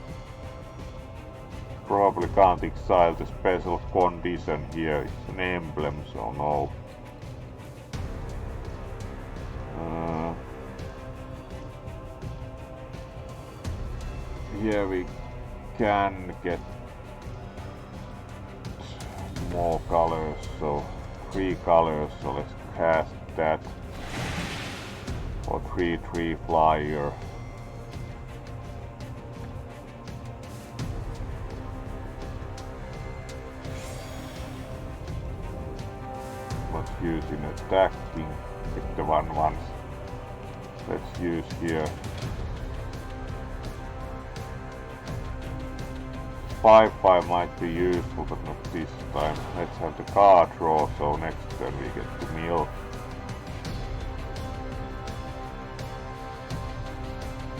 A: Probably can't exile the special condition here. It's an emblem, so no. Here we can get more colors, so 3 colors, so let's cast that. Or 3/3 flyer. Let's use in attacking with the 1/1s. Let's use here 5/5 might be useful, but not this time. Let's have the card draw, so next turn we get to mill.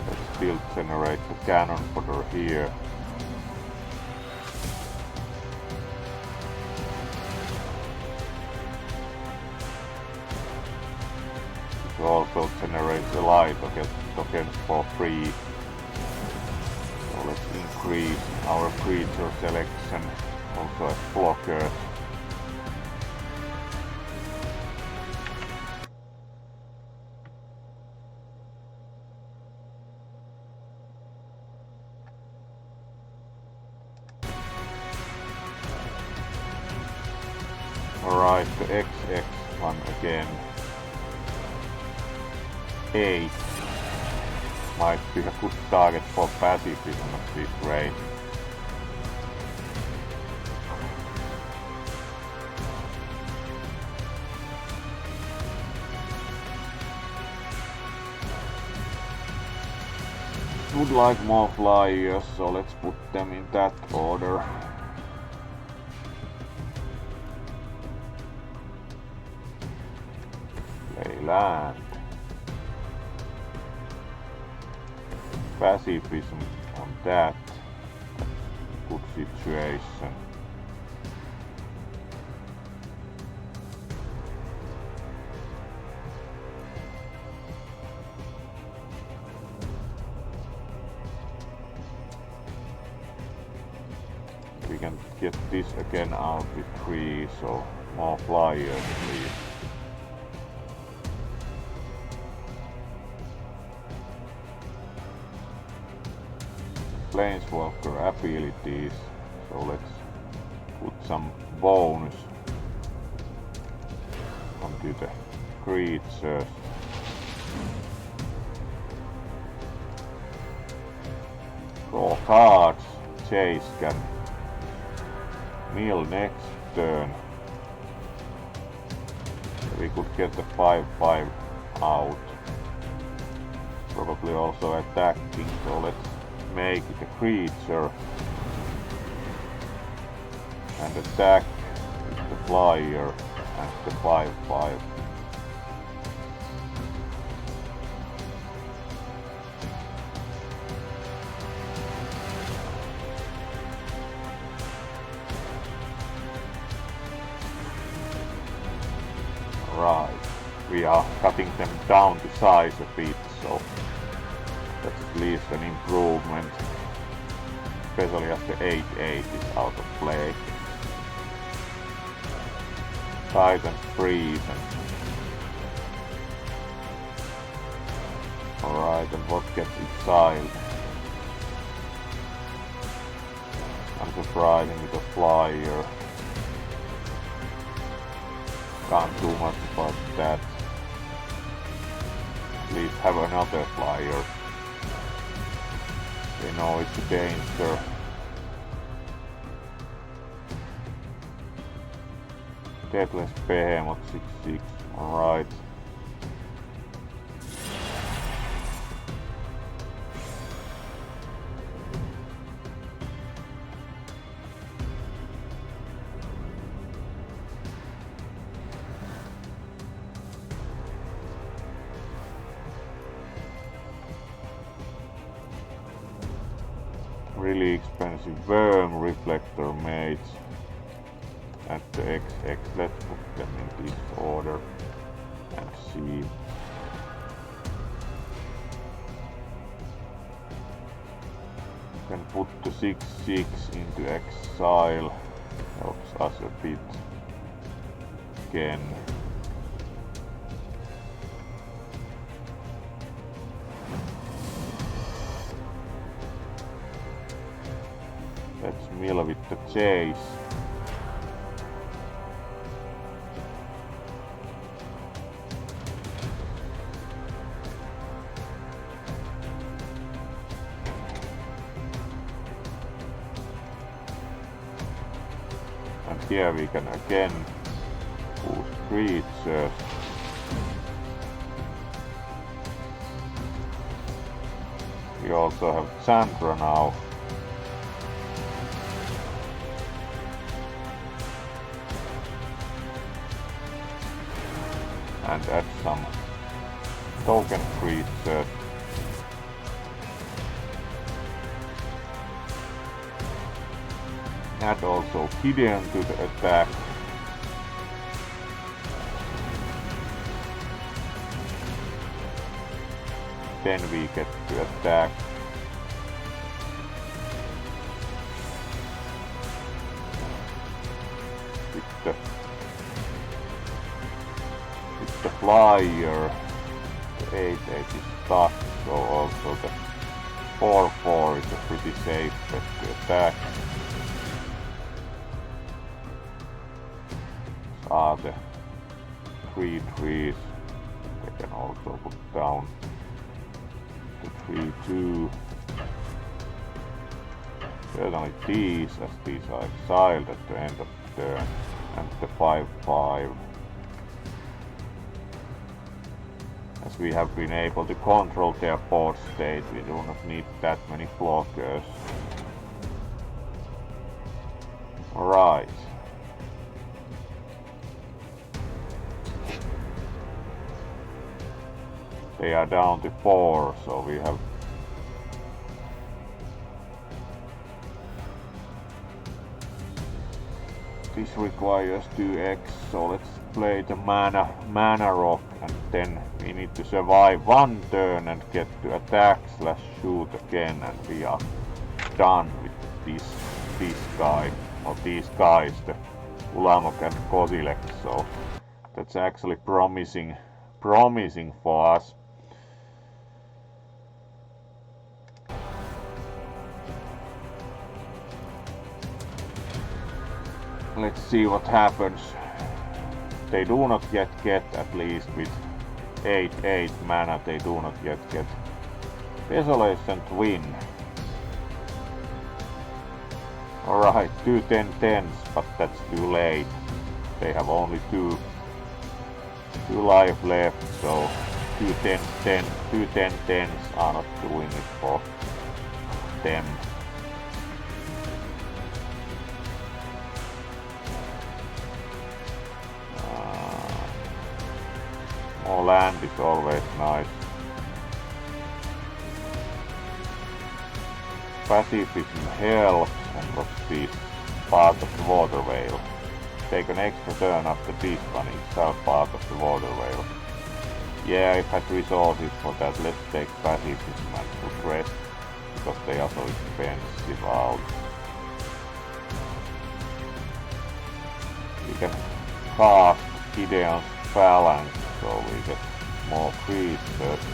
A: Let's still generate the cannon fodder here. It also generates a light tokens for free. Let's increase our creature selection also as blockers. Alright, the XX one again. 8. Might be a good target for pacifism at this rate. Would like more flyers, so let's put them in that order. Play land. Pacifism on that. Good situation. We can get this again out with 3, so more flyers please. Planeswalker abilities, so let's put some bonus onto the creatures. Draw cards, Chase can mill next turn. We could get the 5/5 out. Probably also attacking, so let's make it a creature and attack with the flyer and the 5/5. Right. We are cutting them down to size a bit, so that's at least an improvement. Especially as the 8-8 is out of play. Titans freeze and... Alright, and what gets exiled? Unsurprising with a flyer. Can't do much about that. At least have another flyer. They know it's a danger. Deathless Behemoth 6-6. Alright. Really expensive worm reflector mates. And the XX, let's put them in this order and see. Can put the 6-6 into exile, helps us a bit again. Let's mill with the chase. And here we can again boost creatures. We also have Chandra now. And add some token creatures. Add also Gideon to the attack. Then we get to attack. With the flyer, the 8-8 is stuck, so also the 4-4 is a pretty safe bet to attack. Are the 3 trees. They can also put down the 3-2. Certainly these, as these are exiled at the end of the turn, and the 5-5. As we have been able to control their board state, we do not need that many blockers. Alright. They are down to 4, so we have this requires 2x, so let's play the mana rock, and then we need to survive one turn and get to attack / shoot again, and we are done with this guy, or these guys, the Ulamog and Kozilek, so that's actually promising for us. Let's see what happens. They do not yet get, at least with 8-8 mana, they do not yet get Desolation Twin. Alright, 2 10-10s, but that's too late. They have only two life left, so 2 10-10s are not doing it for them. More land is always nice. Pacifism helps, and what's this? Part of the water whale. take an extra turn after this one. It's all part of the water whale. Yeah, I had resources for that. Let's take pacifism and put rest, because they are so expensive out. We can cast Gideon's Phalanx, so we get more creatures,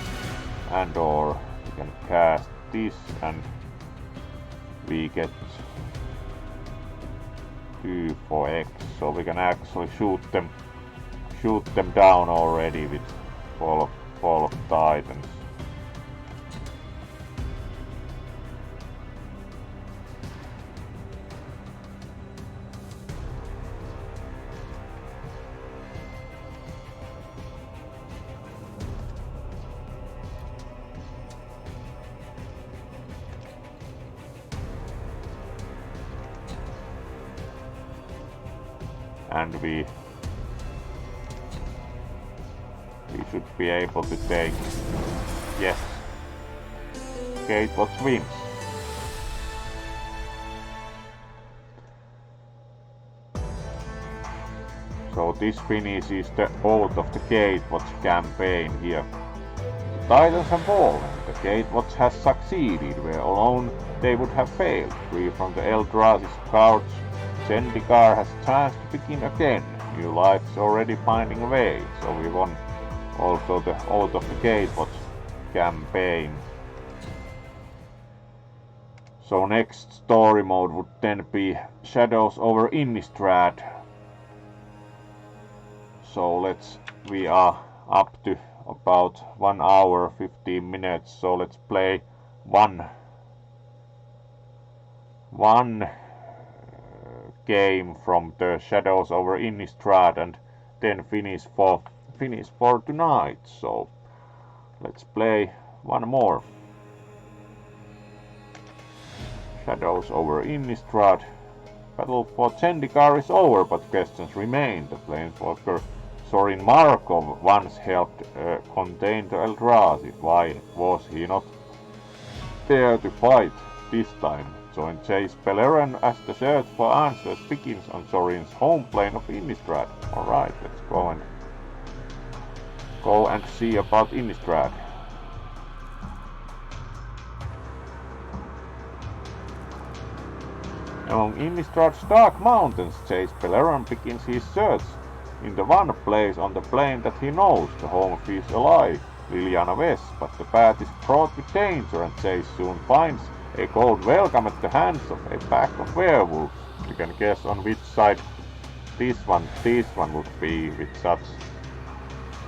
A: and or we can cast this and we get 2 for X, so we can actually shoot them down already with Fall of Titans. And we should be able to take, yes, Gatewatch wins. So this finishes the Oath of the Gatewatch campaign here. The Titans have fallen, the Gatewatch has succeeded where alone they would have failed. Free from the Eldrazi scourge, Zendikar has a chance to begin again. New life is already finding a way, so we won also the Oath of the Gatewatch campaign. So next story mode would then be Shadows over Innistrad. So we are up to about 1 hour 15 minutes, so let's play one game from the Shadows over Innistrad and then finish for tonight. So let's play one more. Shadows over Innistrad. Battle for Zendikar is over, but questions remain. The planeswalker Sorin Markov once helped contain the Eldrazi. Why was he not there to fight this time? Join Chase Beleren as the search for answers begins on Sorin's home plane of Innistrad. Alright, let's go and see about Innistrad. Among Innistrad's dark mountains, Chase Beleren begins his search in the one place on the plane that he knows. The home feels alive, Liliana West, but the path is fraught with danger and Chase soon finds a cold welcome at the hands of a pack of werewolves. You can guess on which side this one would be, with such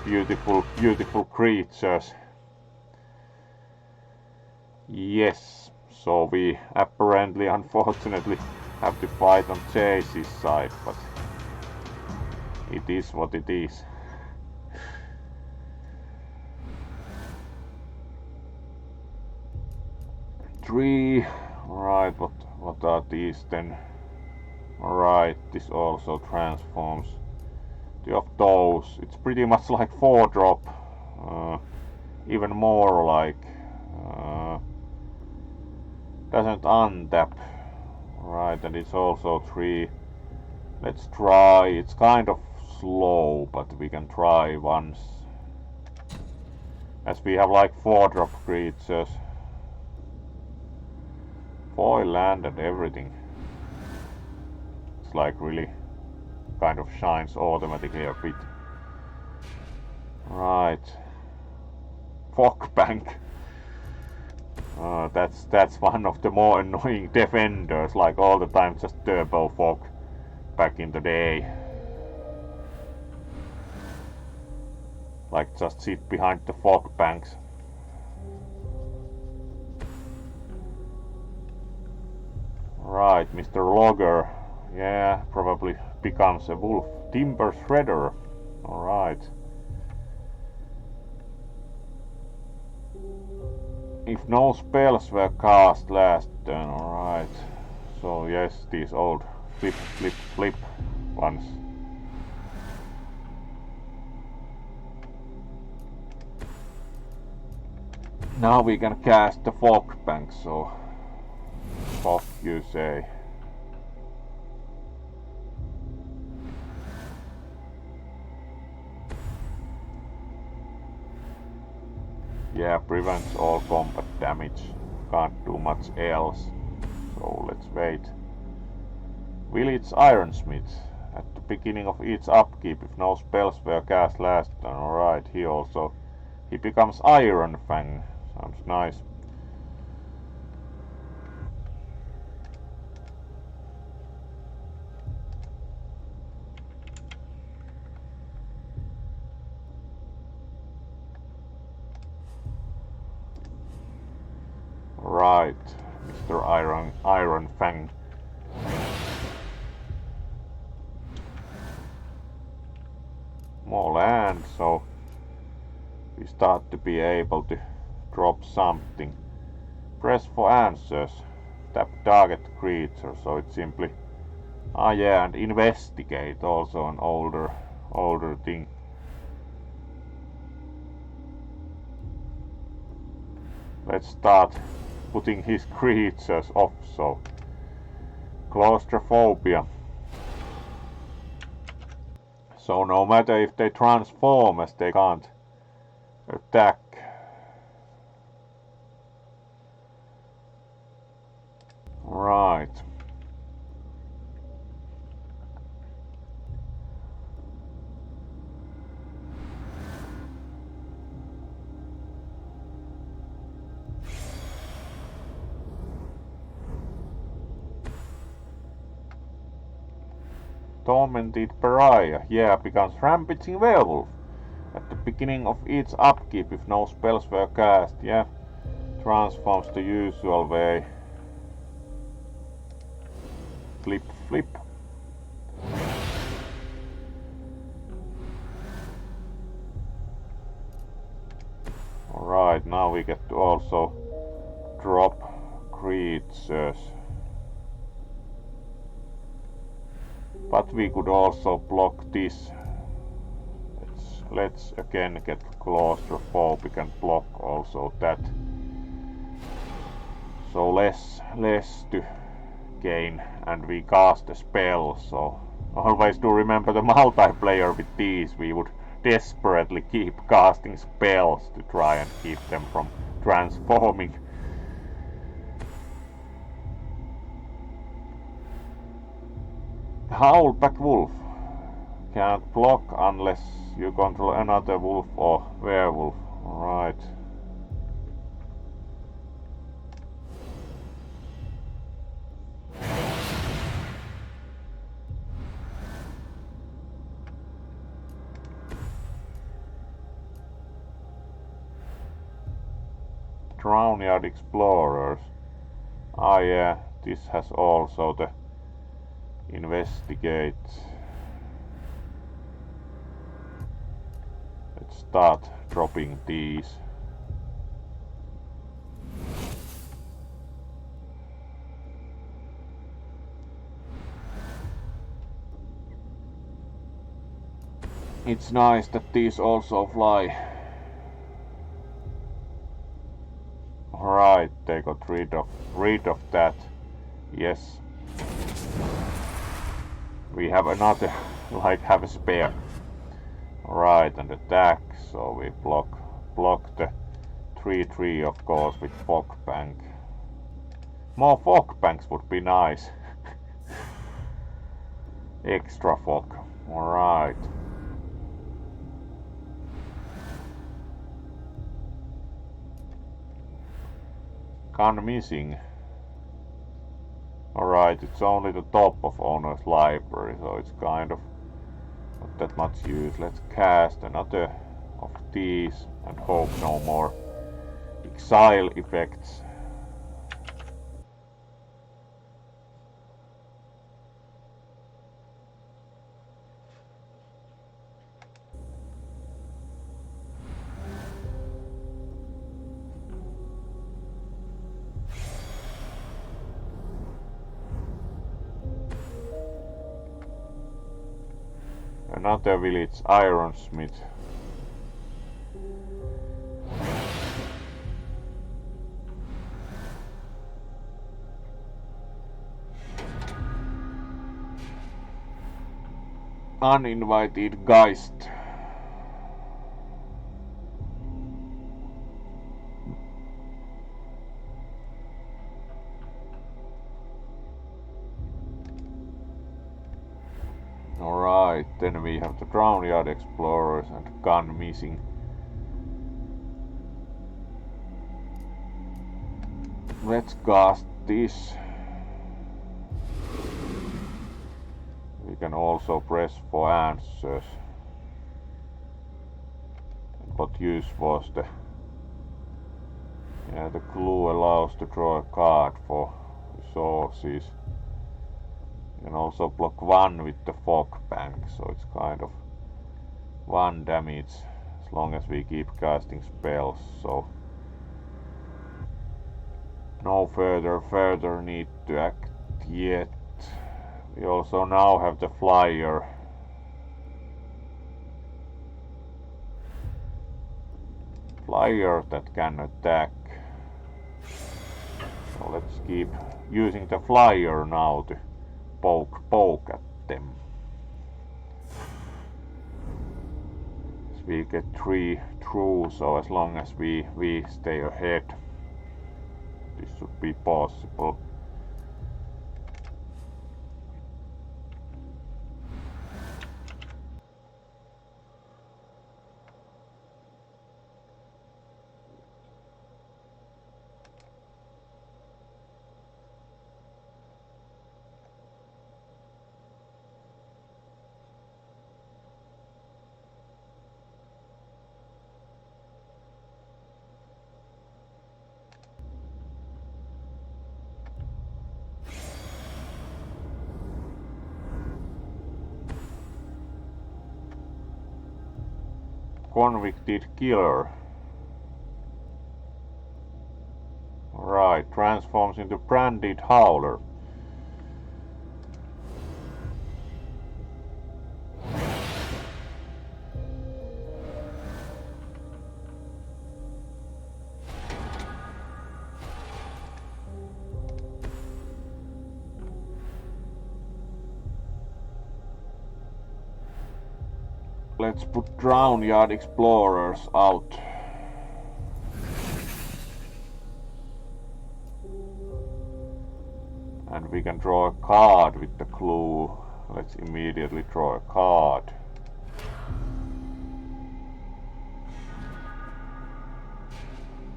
A: beautiful creatures. Yes, so we apparently, unfortunately, have to fight on Chase's side, but it is what it is. Three. Alright, what are these then? Alright, this also transforms. 2 of those. It's pretty much like 4-drop. Even more like doesn't untap. Right, and it's also 3. Let's try. It's kind of slow, but we can try once. As we have like 4-drop creatures. Foil land and everything. It's like really kind of shines automatically a bit. Right. Fog bank. That's one of the more annoying defenders, like all the time just turbo fog back in the day. Like just sit behind the fog banks. Right, Mr. Logger. Yeah, probably becomes a wolf. Timber Shredder. Alright. If no spells were cast last turn, alright. So yes, these old flip ones. Now we can cast the fog bank, so fog you say. Yeah, prevents all combat damage. Can't do much else. So let's wait. Village Ironsmith. At the beginning of each upkeep, if no spells were cast last turn. Alright, he becomes Iron Fang. Sounds nice. Right, Mr. Iron Fang. More land, so we start to be able to drop something. Press for answers. Tap target creature, so it's simply... Ah yeah, and investigate, also an older thing. Let's start putting his creatures off, so... Claustrophobia. So no matter if they transform, as they can't attack. Right. Tormented Pariah, yeah, becomes Rampaging Werewolf. At the beginning of each upkeep, if no spells were cast, yeah, transforms the usual way. Flip, flip. Alright, now we get to also drop creatures. But we could also block this. Let's again get claustrophobic and block also that. So less to gain, and we cast a spell, so always do remember the multiplayer with these. We would desperately keep casting spells to try and keep them from transforming. Howlback Wolf. Can't block unless you control another wolf or werewolf. Alright. Drownyard Explorers. Ah yeah, this has also the investigate. Let's start dropping these. It's nice that these also fly. Right, they got rid of that. Yes. We have another, have a spare. Right, and attack, so we block the 3/3 of course with Fog Bank. More Fog Banks would be nice. Extra fog. Alright. Gun missing. Alright, it's only the top of owner's library, so it's kind of not that much use. Let's cast another of these and hope no more exile effects. Another village Ironsmith. Uninvited Geist. Alright, then we have the Drownyard Explorers and gun missing. Let's cast this. We can also press for answers. And what use was the... Yeah, the clue allows to draw a card for resources. You can also block 1 with the fog bank, so it's kind of 1 damage as long as we keep casting spells, so no further need to act yet. We also now have the flyer. Flyer that can attack. So let's keep using the flyer now to poke at them. We get 3 through, so as long as we stay ahead, this should be possible. Convicted killer. Right, transforms into branded howler. Let's put Drownyard Explorers out. And we can draw a card with the clue. Let's immediately draw a card.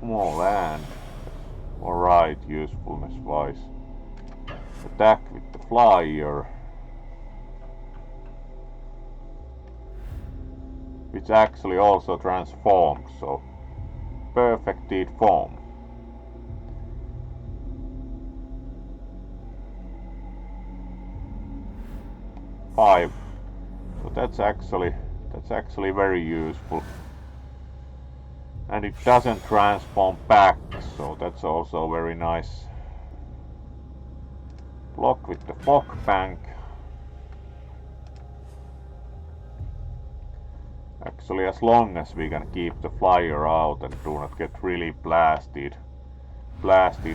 A: More land. Alright, usefulness wise. Attack with the flyer. Which actually also transforms, so perfected form. Five. So that's actually very useful. And it doesn't transform back, so that's also very nice. Block with the fog bank. Actually, as long as we can keep the flyer out and do not get really blasted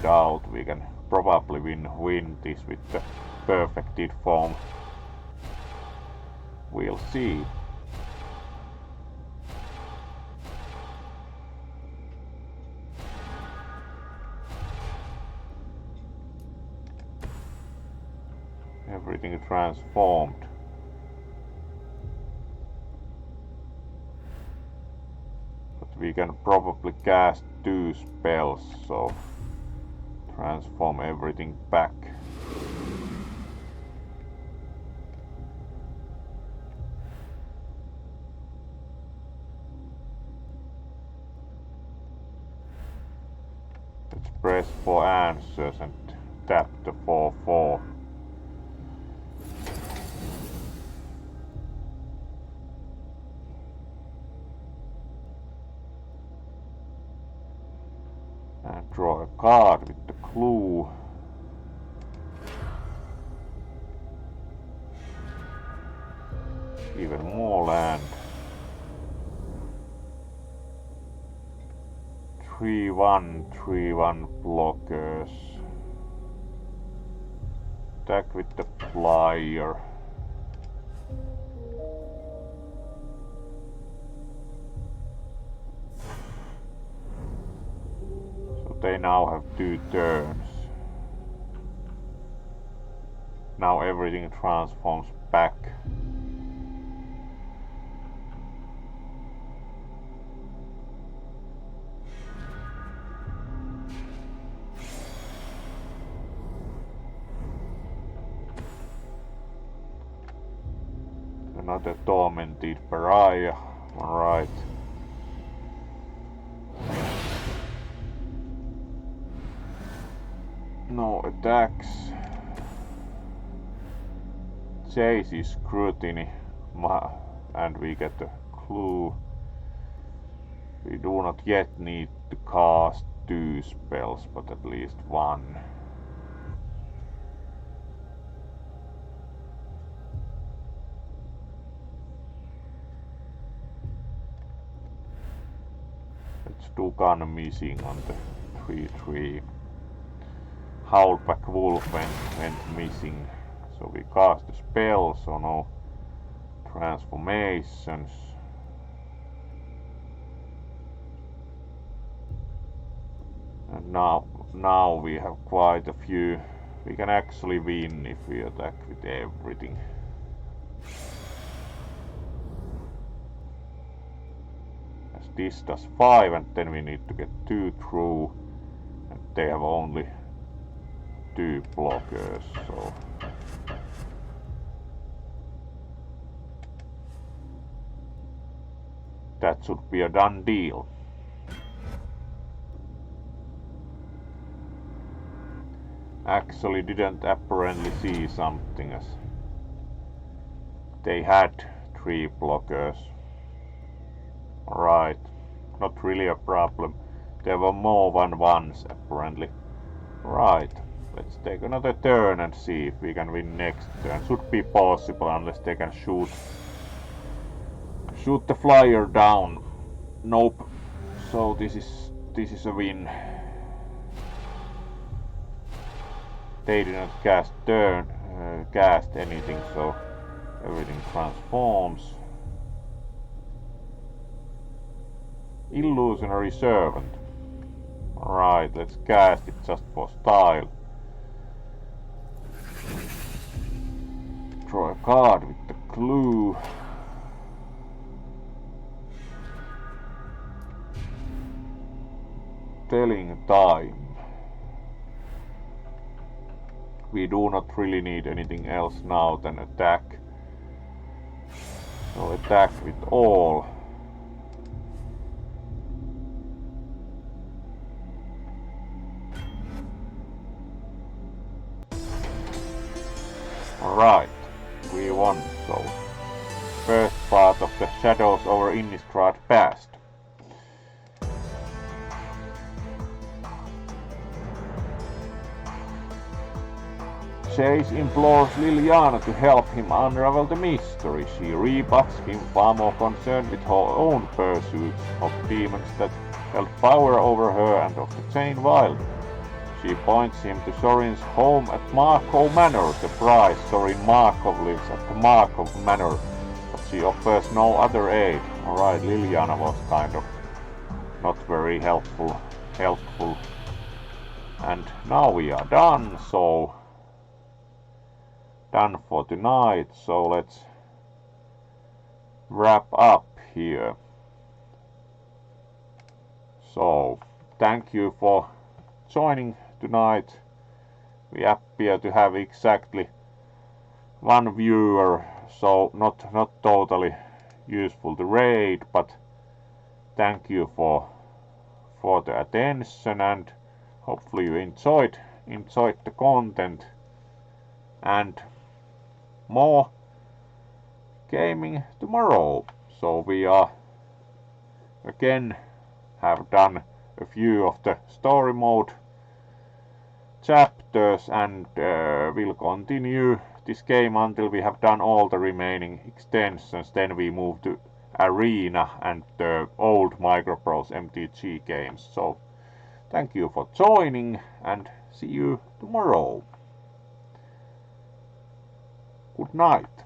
A: out, we can probably win this with the perfected form. We'll see. Everything transformed. But we can probably cast 2 spells, so transform everything back. Let's press for answers and tap the 4/4. And draw a card with the clue. Even more land. 3/1 blockers. Attack with the flyer. So they now have 2 turns. Now everything transforms back. Another tormented pariah. Alright. No attacks. Chase is scrutiny. And we get a clue. We do not yet need to cast 2 spells, but at least 1. Let's do gun missing on the 3/3. Howlback Wolf went missing. So we cast a spell, so no transformations. And now we have quite a few. We can actually win if we attack with everything. As this does 5, and then we need to get 2 through, and they have only 2 blockers, so that should be a done deal. Actually didn't apparently see something, as they had 3 blockers. Alright, not really a problem. There were more than ones apparently. Right, let's take another turn and see if we can win next turn. Should be possible unless they can shoot the flyer down. Nope. So this is a win. They didn't cast anything, so everything transforms. Illusionary Servant. Alright, let's cast it just for style. Draw a card with the clue. Telling time. We do not really need anything else now than attack. So attack with all. Alright, we won, so first part of the Shadows over Innistrad passed. Chase implores Liliana to help him unravel the mystery. She rebuts him, far more concerned with her own pursuits of demons that held power over her and of the Chain Wild. She points him to Sorin's home at Markov Manor. Surprise, Sorin Markov lives at the Markov Manor, but she offers no other aid. Alright, Liliana was kind of not very helpful. And now we are done, so done for tonight, so let's wrap up here. So thank you for joining tonight. We appear to have exactly 1 viewer, so not totally useful to raid, but thank you for the attention, and hopefully you enjoyed the content and more gaming tomorrow. So we are again have done a few of the story mode chapters, and we'll continue this game until we have done all the remaining extensions. Then we move to Arena and the old Microprose MtG games. So thank you for joining, and see you tomorrow. Good night.